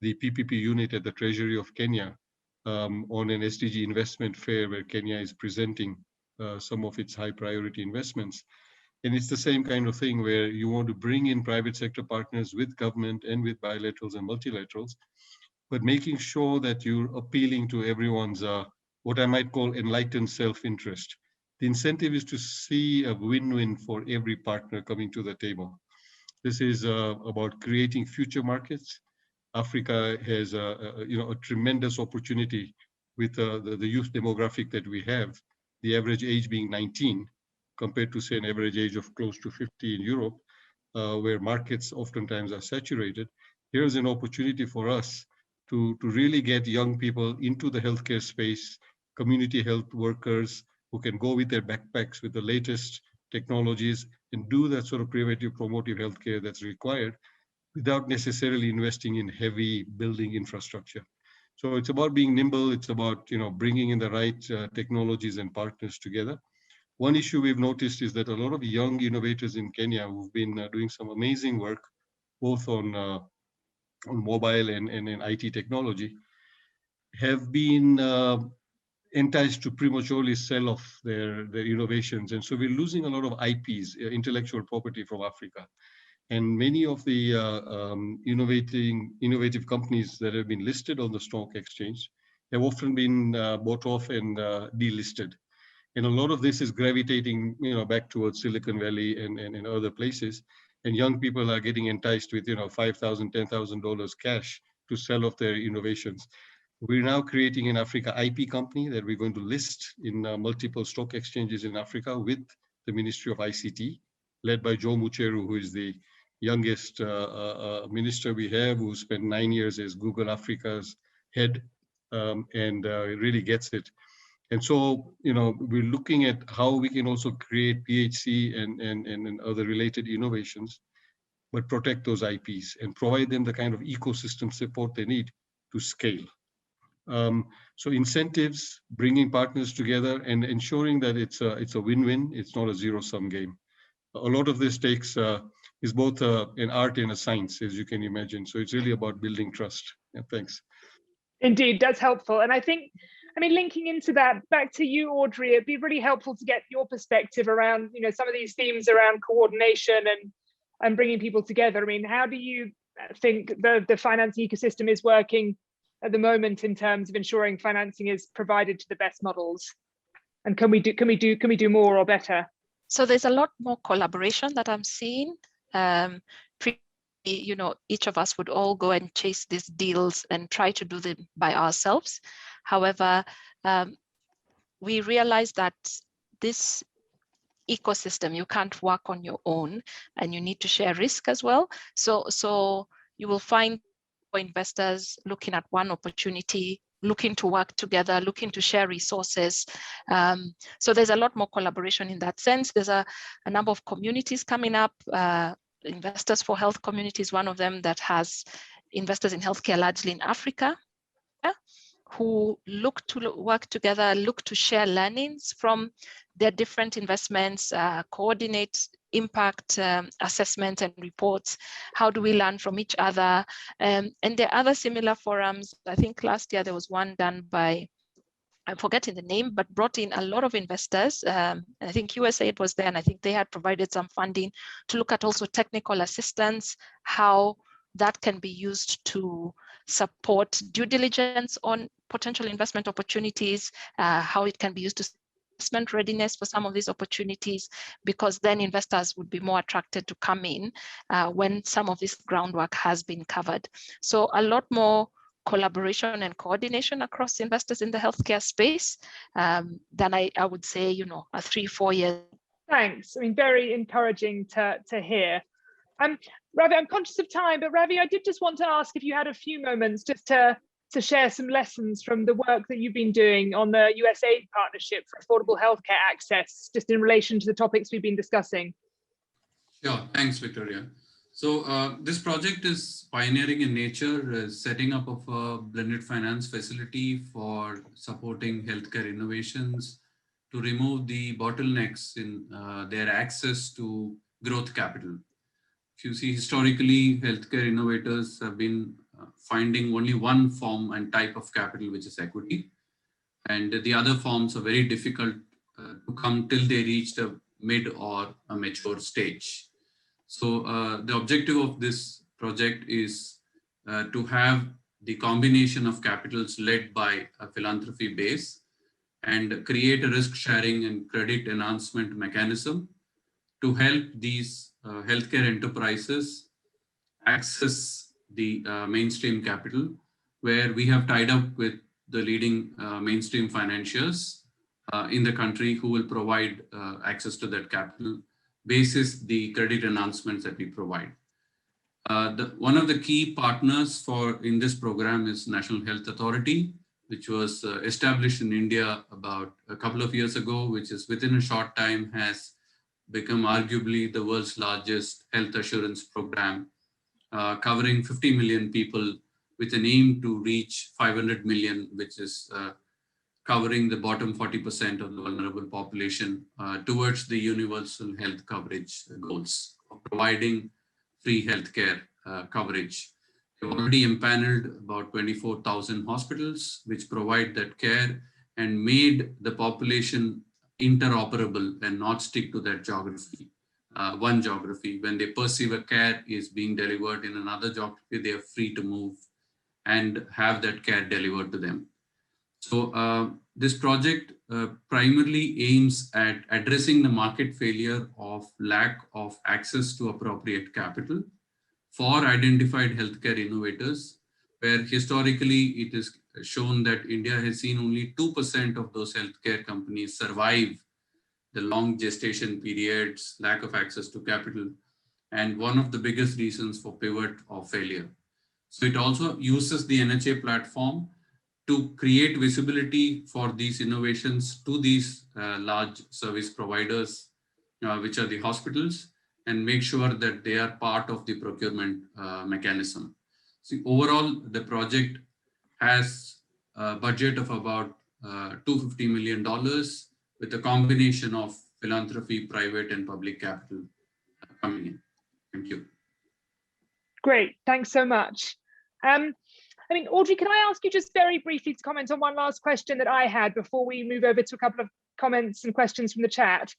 PPP unit at the Treasury of Kenya on an SDG investment fair where Kenya is presenting some of its high priority investments. And it's the same kind of thing where you want to bring in private sector partners with government and with bilaterals and multilaterals, but making sure that you're appealing to everyone's, what I might call enlightened self-interest. The incentive is to see a win-win for every partner coming to the table. This is about creating future markets. Africa has a tremendous opportunity with the youth demographic that we have, the average age being 19, compared to, say, an average age of close to 50 in Europe, where markets oftentimes are saturated. Here's an opportunity for us to really get young people into the healthcare space, community health workers who can go with their backpacks with the latest technologies and do that sort of preventive promotive healthcare that's required without necessarily investing in heavy building infrastructure. So it's about being nimble. It's about bringing in the right technologies and partners together. One issue we've noticed is that a lot of young innovators in Kenya who've been doing some amazing work, both on mobile and IT technology, have been enticed to prematurely sell off their innovations. And so we're losing a lot of IPs, intellectual property, from Africa. And many of the innovative companies that have been listed on the stock exchange have often been bought off and delisted. And a lot of this is gravitating back towards Silicon Valley and other places. And young people are getting enticed with $5,000, $10,000 cash to sell off their innovations. We're now creating an Africa IP company that we're going to list in multiple stock exchanges in Africa with the Ministry of ICT, led by Joe Mucheru, who is the youngest minister we have, who spent 9 years as Google Africa's head and really gets it. And so, we're looking at how we can also create PHC and other related innovations, but protect those IPs and provide them the kind of ecosystem support they need to scale. So incentives, bringing partners together and ensuring that it's a win-win, it's not a zero-sum game. A lot of this is both an art and a science, as you can imagine. So it's really about building trust. Yeah, thanks. Indeed, that's helpful. And I think, linking into that, back to you, Audrey, it'd be really helpful to get your perspective around, some of these themes around coordination and bringing people together. How do you think the finance ecosystem is working at the moment in terms of ensuring financing is provided to the best models? And can we do more or better? So there's a lot more collaboration that I'm seeing. Each of us would all go and chase these deals and try to do them by ourselves. However, we realize that this ecosystem, you can't work on your own, and you need to share risk as well. So you will find investors looking at one opportunity, looking to work together, looking to share resources. So there's a lot more collaboration in that sense. There's a number of communities coming up. Investors for Health community is one of them that has investors in healthcare, largely in Africa, who look to work together, look to share learnings from their different investments, coordinate impact assessment and reports. How do we learn from each other? And there are other similar forums. I think last year there was one done by, I'm forgetting the name, but brought in a lot of investors. I think USAID was there, and I think they had provided some funding to look at also technical assistance, how that can be used to support due diligence on potential investment opportunities, how it can be used to investment readiness for some of these opportunities, because then investors would be more attracted to come in when some of this groundwork has been covered. So a lot more collaboration and coordination across investors in the healthcare space than I would say, a 3-4 years. Thanks. Very encouraging to hear. Ravi, I'm conscious of time, but Ravi, I did just want to ask if you had a few moments just to share some lessons from the work that you've been doing on the USAID partnership for affordable healthcare access, just in relation to the topics we've been discussing. Sure, thanks, Victoria. So this project is pioneering in nature, setting up of a blended finance facility for supporting healthcare innovations to remove the bottlenecks in their access to growth capital. If you see, historically, healthcare innovators have been finding only one form and type of capital, which is equity. And the other forms are very difficult to come till they reach the mid or a mature stage. So the objective of this project is to have the combination of capitals led by a philanthropy base and create a risk sharing and credit enhancement mechanism to help these healthcare enterprises access the mainstream capital, where we have tied up with the leading mainstream financiers in the country who will provide access to that capital basis the credit enhancements that we provide. One of the key partners in this program is National Health Authority, which was established in India about a couple of years ago, which is within a short time has become arguably the world's largest health assurance program, covering 50 million people with an aim to reach 500 million, which is covering the bottom 40% of the vulnerable population towards the universal health coverage goals of providing free healthcare coverage. We've already empaneled about 24,000 hospitals which provide that care and made the population interoperable and not stick to that geography, one geography. When they perceive a care is being delivered in another geography, they are free to move and have that care delivered to them. So this project primarily aims at addressing the market failure of lack of access to appropriate capital for identified healthcare innovators, where historically it is shown that India has seen only 2% of those healthcare companies survive the long gestation periods, lack of access to capital, and one of the biggest reasons for pivot or failure. So it also uses the NHA platform to create visibility for these innovations to these large service providers, which are the hospitals, and make sure that they are part of the procurement mechanism. See, overall, the project has a budget of about $250 million with a combination of philanthropy, private and public capital coming in. Thank you. Great, thanks so much. I mean, Audrey, can I ask you just very briefly to comment on one last question that I had before we move over to a couple of comments and questions from the chat?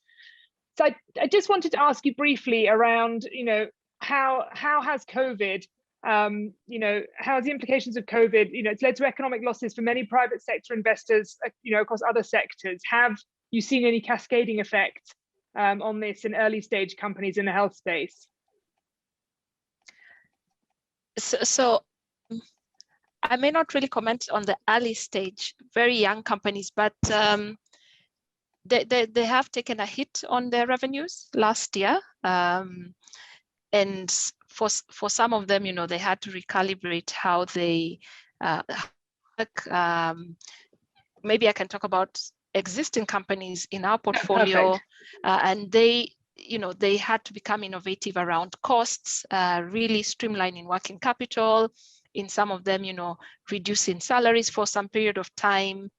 So I just wanted to ask you briefly around, how has COVID, how the implications of COVID, it's led to economic losses for many private sector investors, across other sectors. Have you seen any cascading effect on this in early stage companies in the health space? So I may not really comment on the early stage, very young companies, but they have taken a hit on their revenues last year. And for some of them, they had to recalibrate how they work. Maybe I can talk about existing companies in our portfolio, and they had to become innovative around costs, really streamlining working capital. In some of them, reducing salaries for some period of time,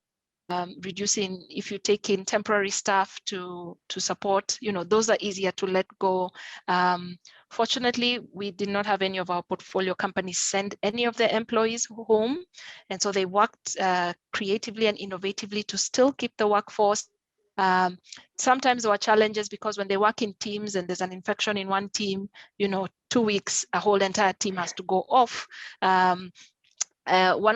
reducing, if you take in temporary staff to support, those are easier to let go. Fortunately, we did not have any of our portfolio companies send any of their employees home. And so they worked creatively and innovatively to still keep the workforce. Sometimes there were challenges because when they work in teams and there's an infection in one team, 2 weeks, a whole entire team has to go off. One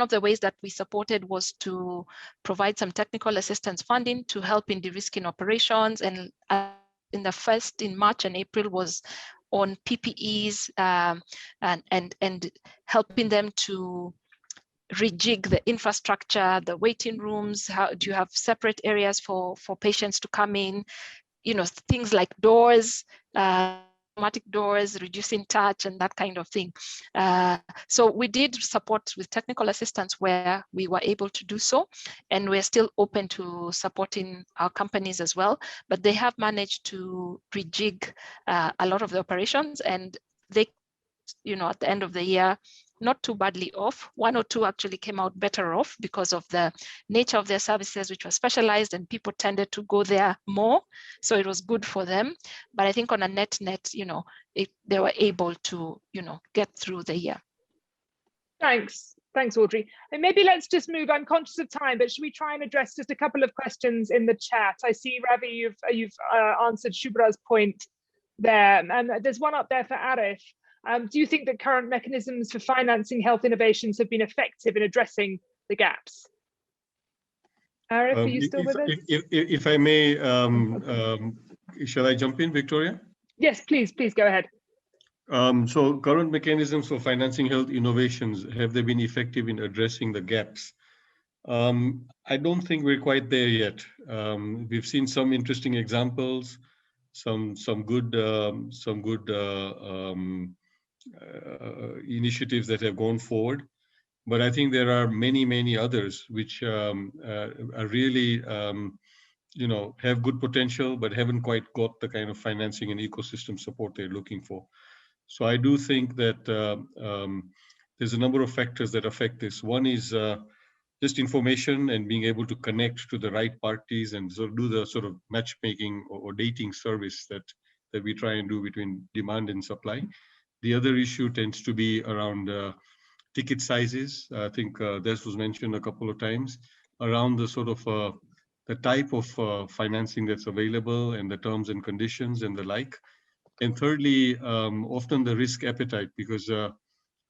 of the ways that we supported was to provide some technical assistance funding to help in de-risking operations. And in March and April was on PPEs and helping them to rejig the infrastructure, the waiting rooms. How do you have separate areas for patients to come in? Things like doors, automatic doors, reducing touch and that kind of thing. So we did support with technical assistance where we were able to do so, and we're still open to supporting our companies as well. But they have managed to rejig a lot of the operations, and they, at the end of the year, not too badly off. 1 or 2 actually came out better off because of the nature of their services, which was specialized, and people tended to go there more. So it was good for them. But I think on a net, they were able to, get through the year. Thanks, Audrey. And maybe let's just move. I'm conscious of time, but should we try and address just a couple of questions in the chat? I see, Ravi, you've answered Shubra's point there, and there's one up there for Arif. Do you think that current mechanisms for financing health innovations have been effective in addressing the gaps? Arif, are you still with us? If I may, shall I jump in, Victoria? Yes, please go ahead. So current mechanisms for financing health innovations, have they been effective in addressing the gaps? I don't think we're quite there yet. We've seen some interesting examples, some good initiatives that have gone forward, but I think there are many others which are really have good potential but haven't quite got the kind of financing and ecosystem support they're looking for. So I do think that there's a number of factors that affect this. One is just information and being able to connect to the right parties and sort of do the sort of matchmaking or dating service that we try and do between demand and supply. The other issue tends to be around ticket sizes. I think this was mentioned a couple of times, around the sort of the type of financing that's available and the terms and conditions and the like. And thirdly, often the risk appetite, because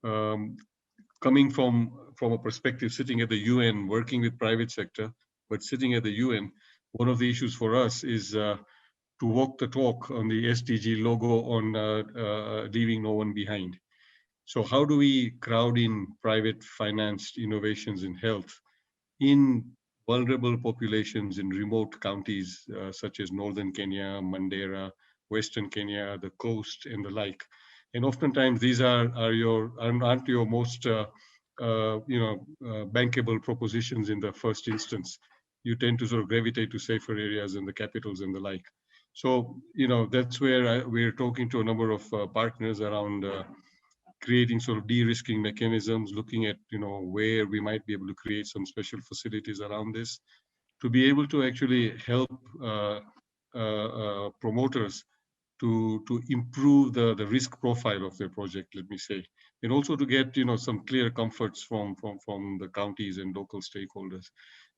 coming from a perspective sitting at the UN, working with private sector, but sitting at the UN, one of the issues for us is to walk the talk on the SDG logo on leaving no one behind. So how do we crowd in private financed innovations in health in vulnerable populations in remote counties such as northern Kenya, Mandera, western Kenya, the coast and the like? And oftentimes these aren't your most bankable propositions in the first instance. You tend to sort of gravitate to safer areas in the capitals and the like. So, that's where we're talking to a number of partners around creating sort of de-risking mechanisms, looking at, where we might be able to create some special facilities around this, to be able to actually help promoters to improve the risk profile of their project, let me say, and also to get some clear comforts from the counties and local stakeholders.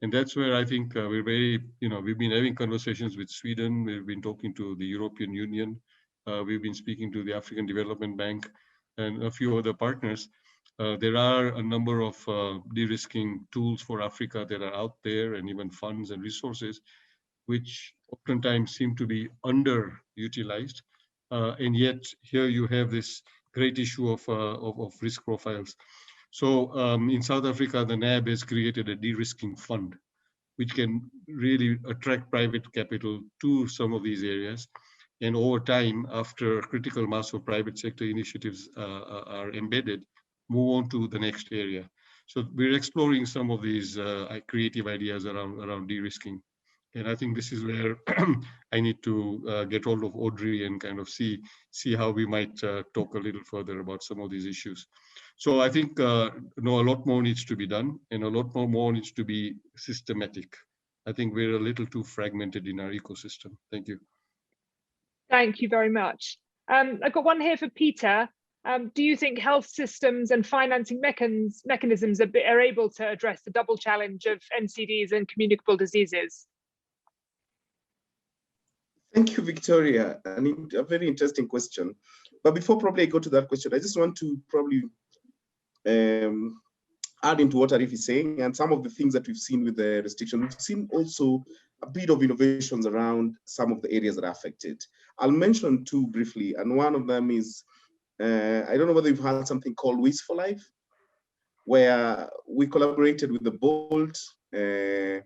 And that's where I think we're very, we've been having conversations with Sweden, we've been talking to the European Union, we've been speaking to the African Development Bank and a few other partners. There are a number of de-risking tools for Africa that are out there, and even funds and resources, which oftentimes seem to be underutilized. And yet here you have this great issue of risk profiles. So in South Africa, the NAB has created a de-risking fund, which can really attract private capital to some of these areas. And over time, after critical mass of private sector initiatives are embedded, move on to the next area. So we're exploring some of these creative ideas around de-risking. And I think this is where I need to get hold of Audrey and kind of see how we might talk a little further about some of these issues. So I think a lot more needs to be done, and a lot more needs to be systematic. I think we're a little too fragmented in our ecosystem. Thank you. Thank you very much. I've got one here for Peter. Do you think health systems and financing mechanisms are able to address the double challenge of NCDs and communicable diseases? Thank you, Victoria. A very interesting question. But before probably I go to that question, I just want to probably add into what Arif is saying, and some of the things that we've seen with the restriction. We've seen also a bit of innovations around some of the areas that are affected. I'll mention two briefly, and one of them is, I don't know whether you've heard something called Ways for Life, where we collaborated with the BOLT, the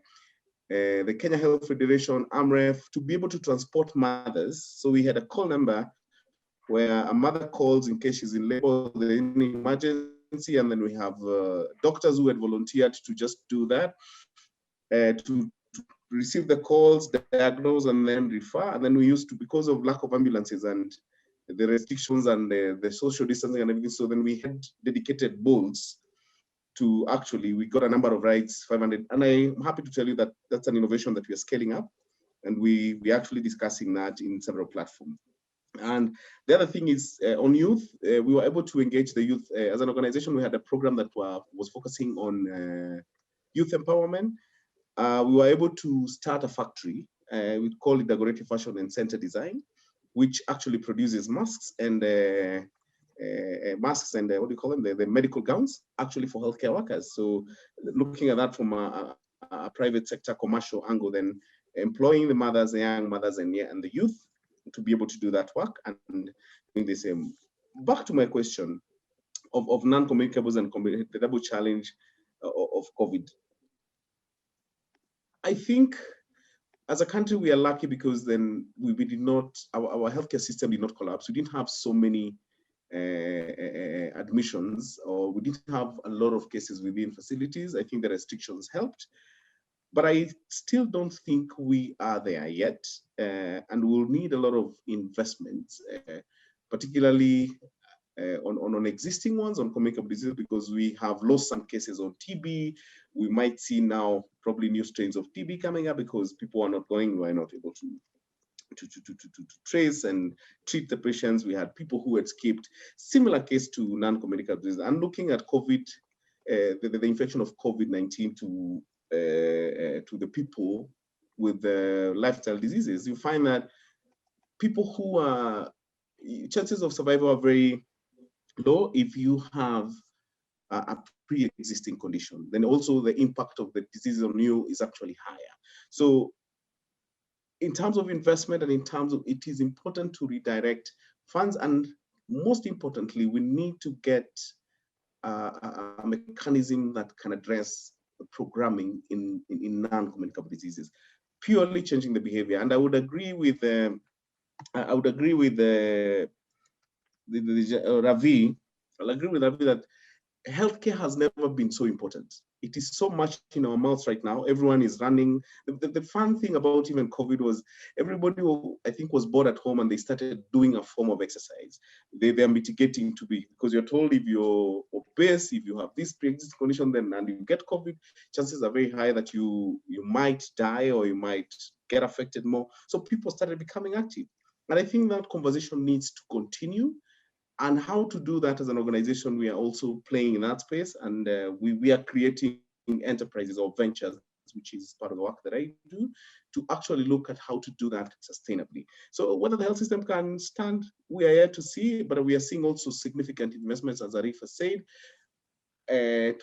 Kenya Health Federation, AMREF, to be able to transport mothers. So we had a call number where a mother calls in case she's in labor, there's any emergency, and then we have doctors who had volunteered to just do that, to receive the calls, diagnose, and then refer. And then we used to, because of lack of ambulances and the restrictions and the social distancing and everything, so then we had dedicated bolts to actually, we got a number of rides, 500. And I'm happy to tell you that that's an innovation that we are scaling up. And we're actually discussing that in several platforms. And the other thing is on youth, we were able to engage the youth. As an organization, we had a program that was focusing on youth empowerment. We were able to start a factory. We call it Decorative Fashion and Center Design, which actually produces masks and what do you call them? The medical gowns, actually for healthcare workers. So looking at that from a private sector commercial angle, then employing the mothers, the young mothers, and the youth to be able to do that work and doing the same. Back to my question of non-communicables and the double challenge of COVID. I think as a country, we are lucky because then we did not, our healthcare system did not collapse. We didn't have so many admissions, or we didn't have a lot of cases within facilities. I think the restrictions helped, but I still don't think we are there yet, and we'll need a lot of investments, particularly on existing ones, on communicable diseases, because we have lost some cases on TB. We might see now probably new strains of TB coming up because people are not able to trace and treat the patients. We had people who had skipped. Similar case to non-communicable disease. And looking at COVID, the infection of COVID-19 to the people with lifestyle diseases, you find that people who are, chances of survival are very low if you have a pre-existing condition. Then also the impact of the disease on you is actually higher. So in terms of investment and in terms of, it is important to redirect funds, and most importantly, we need to get a mechanism that can address the programming in non-communicable diseases, purely changing the behavior. And I would agree with Ravi. I'll agree with Ravi that healthcare has never been so important. It is so much in our mouths right now. Everyone is running. The fun thing about even COVID was everybody, I think, was bored at home and they started doing a form of exercise. They're mitigating to be, because you're told if you're obese, if you have this pre-existing condition, then and you get COVID, chances are very high that you might die or you might get affected more. So people started becoming active. And I think that conversation needs to continue. And how to do that as an organization, we are also playing in that space, and we are creating enterprises or ventures, which is part of the work that I do, to actually look at how to do that sustainably. So whether the health system can stand, we are yet to see, but we are seeing also significant investments, as Arif has said,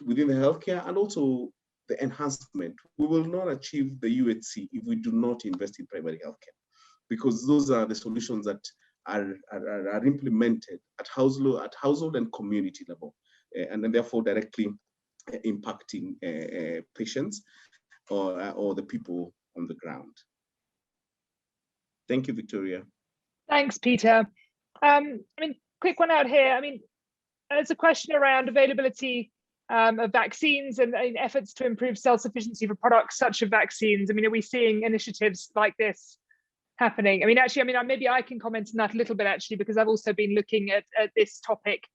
within the healthcare, and also the enhancement. We will not achieve the UHC if we do not invest in primary healthcare, because those are the solutions that are implemented at household and community level, and then therefore directly impacting patients or the people on the ground. Thank you, Victoria. Thanks, Peter. I mean, quick one out here. I mean, there's a question around availability of vaccines and efforts to improve self-sufficiency for products such as vaccines. I mean, are we seeing initiatives like this happening? I mean, maybe I can comment on that a little bit, actually, because I've also been looking at this topic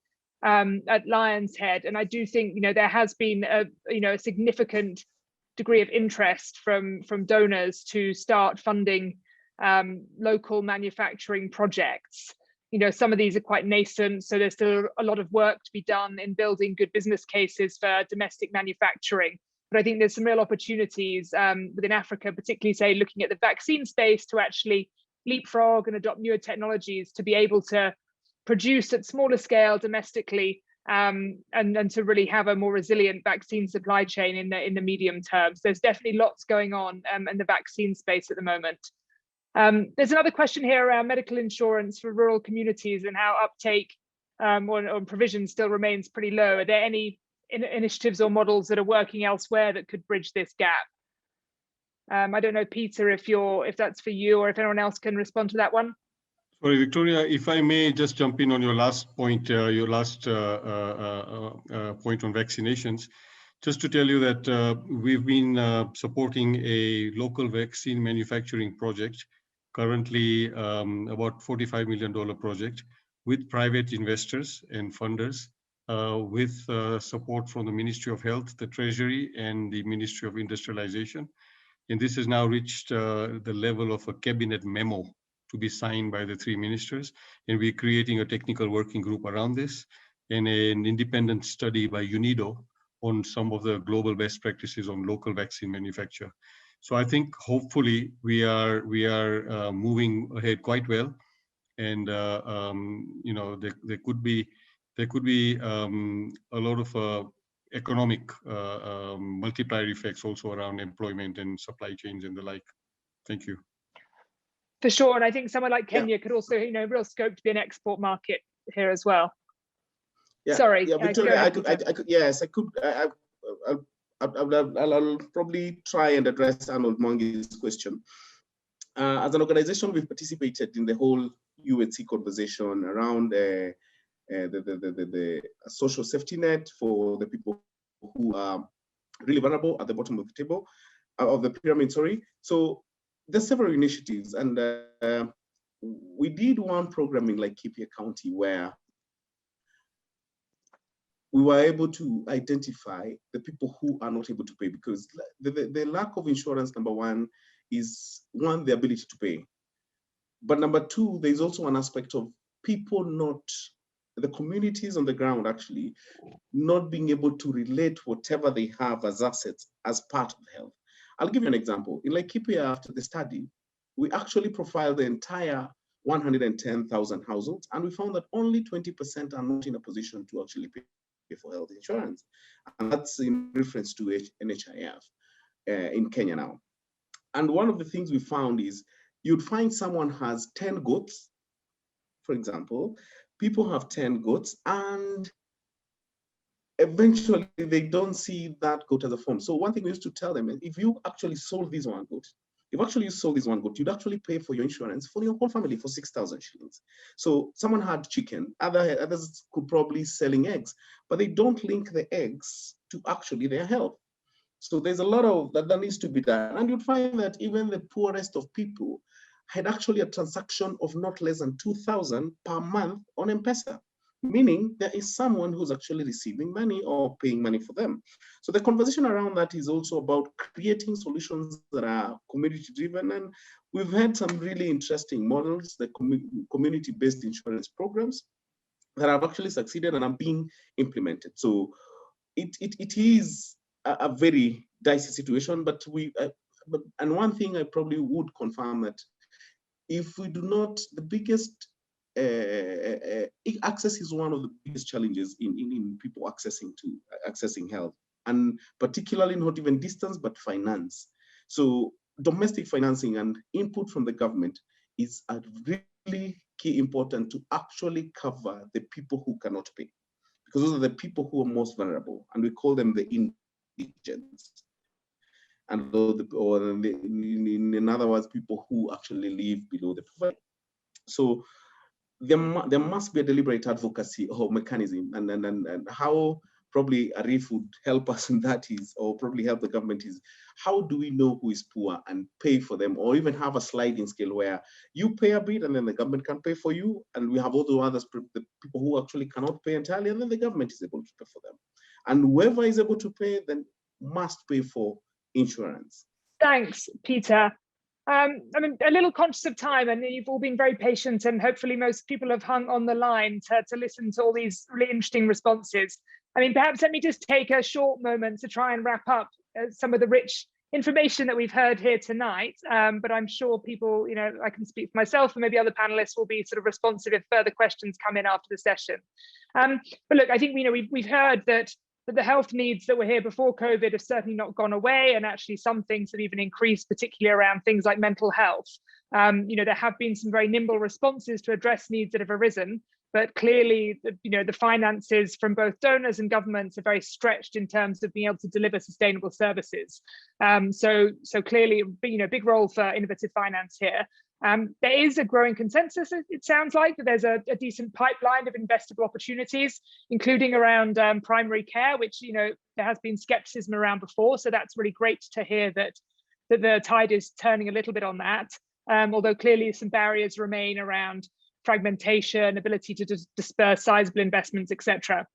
at Lion's Head, and I do think, there has been a significant degree of interest from donors to start funding local manufacturing projects. Some of these are quite nascent, so there's still a lot of work to be done in building good business cases for domestic manufacturing. But I think there's some real opportunities within Africa, particularly, say, looking at the vaccine space, to actually leapfrog and adopt newer technologies to be able to produce at smaller scale domestically, and to really have a more resilient vaccine supply chain in the medium term. So there's definitely lots going on in the vaccine space at the moment. There's another question here around medical insurance for rural communities and how uptake or provision still remains pretty low. Are there any initiatives or models that are working elsewhere that could bridge this gap? I don't know, Peter, if that's for you, or if anyone else can respond to that one. Sorry, Victoria, if I may just jump in on your last point, your last point on vaccinations, just to tell you that we've been supporting a local vaccine manufacturing project, currently about $45 million project, with private investors and funders, with support from the Ministry of Health, the Treasury, and the Ministry of Industrialization. And this has now reached the level of a cabinet memo to be signed by the three ministers. And we're creating a technical working group around this, and an independent study by UNIDO on some of the global best practices on local vaccine manufacture. So I think hopefully we are moving ahead quite well. And there could be a lot of economic multiplier effects also around employment and supply chains and the like. Thank you. For sure, and I think somewhere like Kenya could also, real scope to be an export market here as well. Yeah, sorry. Yeah, Victoria, I could. Yes, I could. I'll probably try and address Arnold Mwangi's question. As an organization, we've participated in the whole UHC conversation around the social safety net for the people who are really vulnerable at the bottom of the table, of the pyramid, sorry. So there's several initiatives, and we did one program in Laikipia County where we were able to identify the people who are not able to pay, because the lack of insurance, number one, is the ability to pay. But number two, there's also an aspect of people the communities on the ground actually not being able to relate whatever they have as assets as part of health. I'll give you an example. In Laikipia, after the study, we actually profiled the entire 110,000 households, and we found that only 20% are not in a position to actually pay for health insurance. And that's in reference to NHIF in Kenya now. And one of the things we found is you'd find someone has 10 goats, for example. People have 10 goats, and eventually they don't see that goat as a farm. So one thing we used to tell them is, if you actually sold this one goat, if actually you sold this one goat, you'd actually pay for your insurance for your whole family for 6,000 shillings. So someone had chicken, others could probably selling eggs, but they don't link the eggs to actually their health. So there's a lot of that needs to be done. And you'd find that even the poorest of people had actually a transaction of not less than 2,000 per month on M-Pesa, meaning there is someone who's actually receiving money or paying money for them. So the conversation around that is also about creating solutions that are community-driven. And we've had some really interesting models, the community-based insurance programs that have actually succeeded and are being implemented. So it is a very dicey situation, but and one thing I probably would confirm that if we do not, the biggest access is one of the biggest challenges in people accessing health, and particularly not even distance, but finance. So domestic financing and input from the government is a really key important to actually cover the people who cannot pay, because those are the people who are most vulnerable, and we call them the indigents. And in other words, people who actually live below the poverty. So there must be a deliberate advocacy or mechanism, and how probably Arif would help us in that is, or probably help the government is, how do we know who is poor and pay for them, or even have a sliding scale where you pay a bit and then the government can pay for you, and we have all the others, the people who actually cannot pay entirely, and then the government is able to pay for them. And whoever is able to pay then must pay for insurance. Thanks, Peter. I'm a little conscious of time, and you've all been very patient, and hopefully most people have hung on the line to listen to all these really interesting responses. I mean, perhaps let me just take a short moment to try and wrap up some of the rich information that we've heard here tonight. But I'm sure people, I can speak for myself, and maybe other panelists will be sort of responsive if further questions come in after the session. But look, I think we've heard that the health needs that were here before COVID have certainly not gone away, and actually some things have even increased, particularly around things like mental health. There have been some very nimble responses to address needs that have arisen, but clearly, the finances from both donors and governments are very stretched in terms of being able to deliver sustainable services. So clearly, big role for innovative finance here. There is a growing consensus, it sounds like, that there's a decent pipeline of investable opportunities, including around primary care, which there has been skepticism around before. So that's really great to hear that the tide is turning a little bit on that. Although clearly some barriers remain around fragmentation, ability to disperse sizable investments, etc.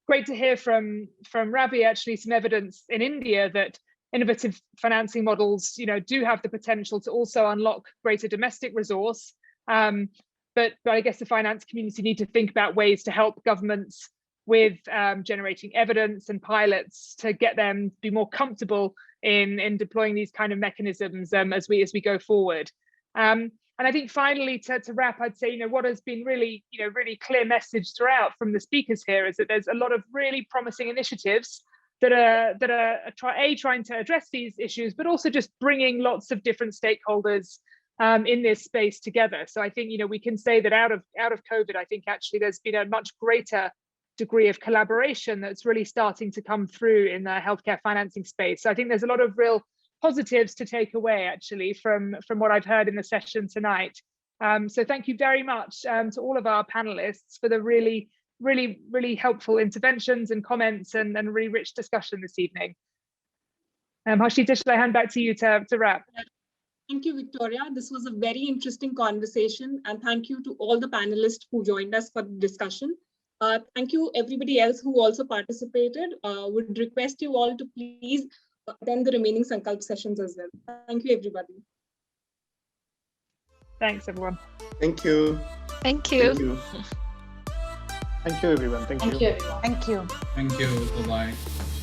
Great to hear from Ravi actually some evidence in India that innovative financing models, do have the potential to also unlock greater domestic resource. But I guess the finance community need to think about ways to help governments with generating evidence and pilots to get them to be more comfortable in deploying these kind of mechanisms as we go forward. And I think finally, to wrap, I'd say, what has been really clear message throughout from the speakers here is that there's a lot of really promising initiatives that are trying to address these issues, but also just bringing lots of different stakeholders in this space together. So I think we can say that out of COVID, I think actually there's been a much greater degree of collaboration that's really starting to come through in the healthcare financing space. So I think there's a lot of real positives to take away actually from what I've heard in the session tonight. So thank you very much to all of our panelists for the really helpful interventions and comments and really rich discussion this evening. Harshita, shall I hand back to you to wrap? Thank you, Victoria. This was a very interesting conversation, and thank you to all the panelists who joined us for the discussion. Thank you everybody else who also participated. Would request you all to please attend the remaining Sankalp sessions as well. Thank you, everybody. Thanks, everyone. Thank you. Thank you. Thank you. Thank you, everyone. Thank you. Thank you. Thank you. Bye-bye.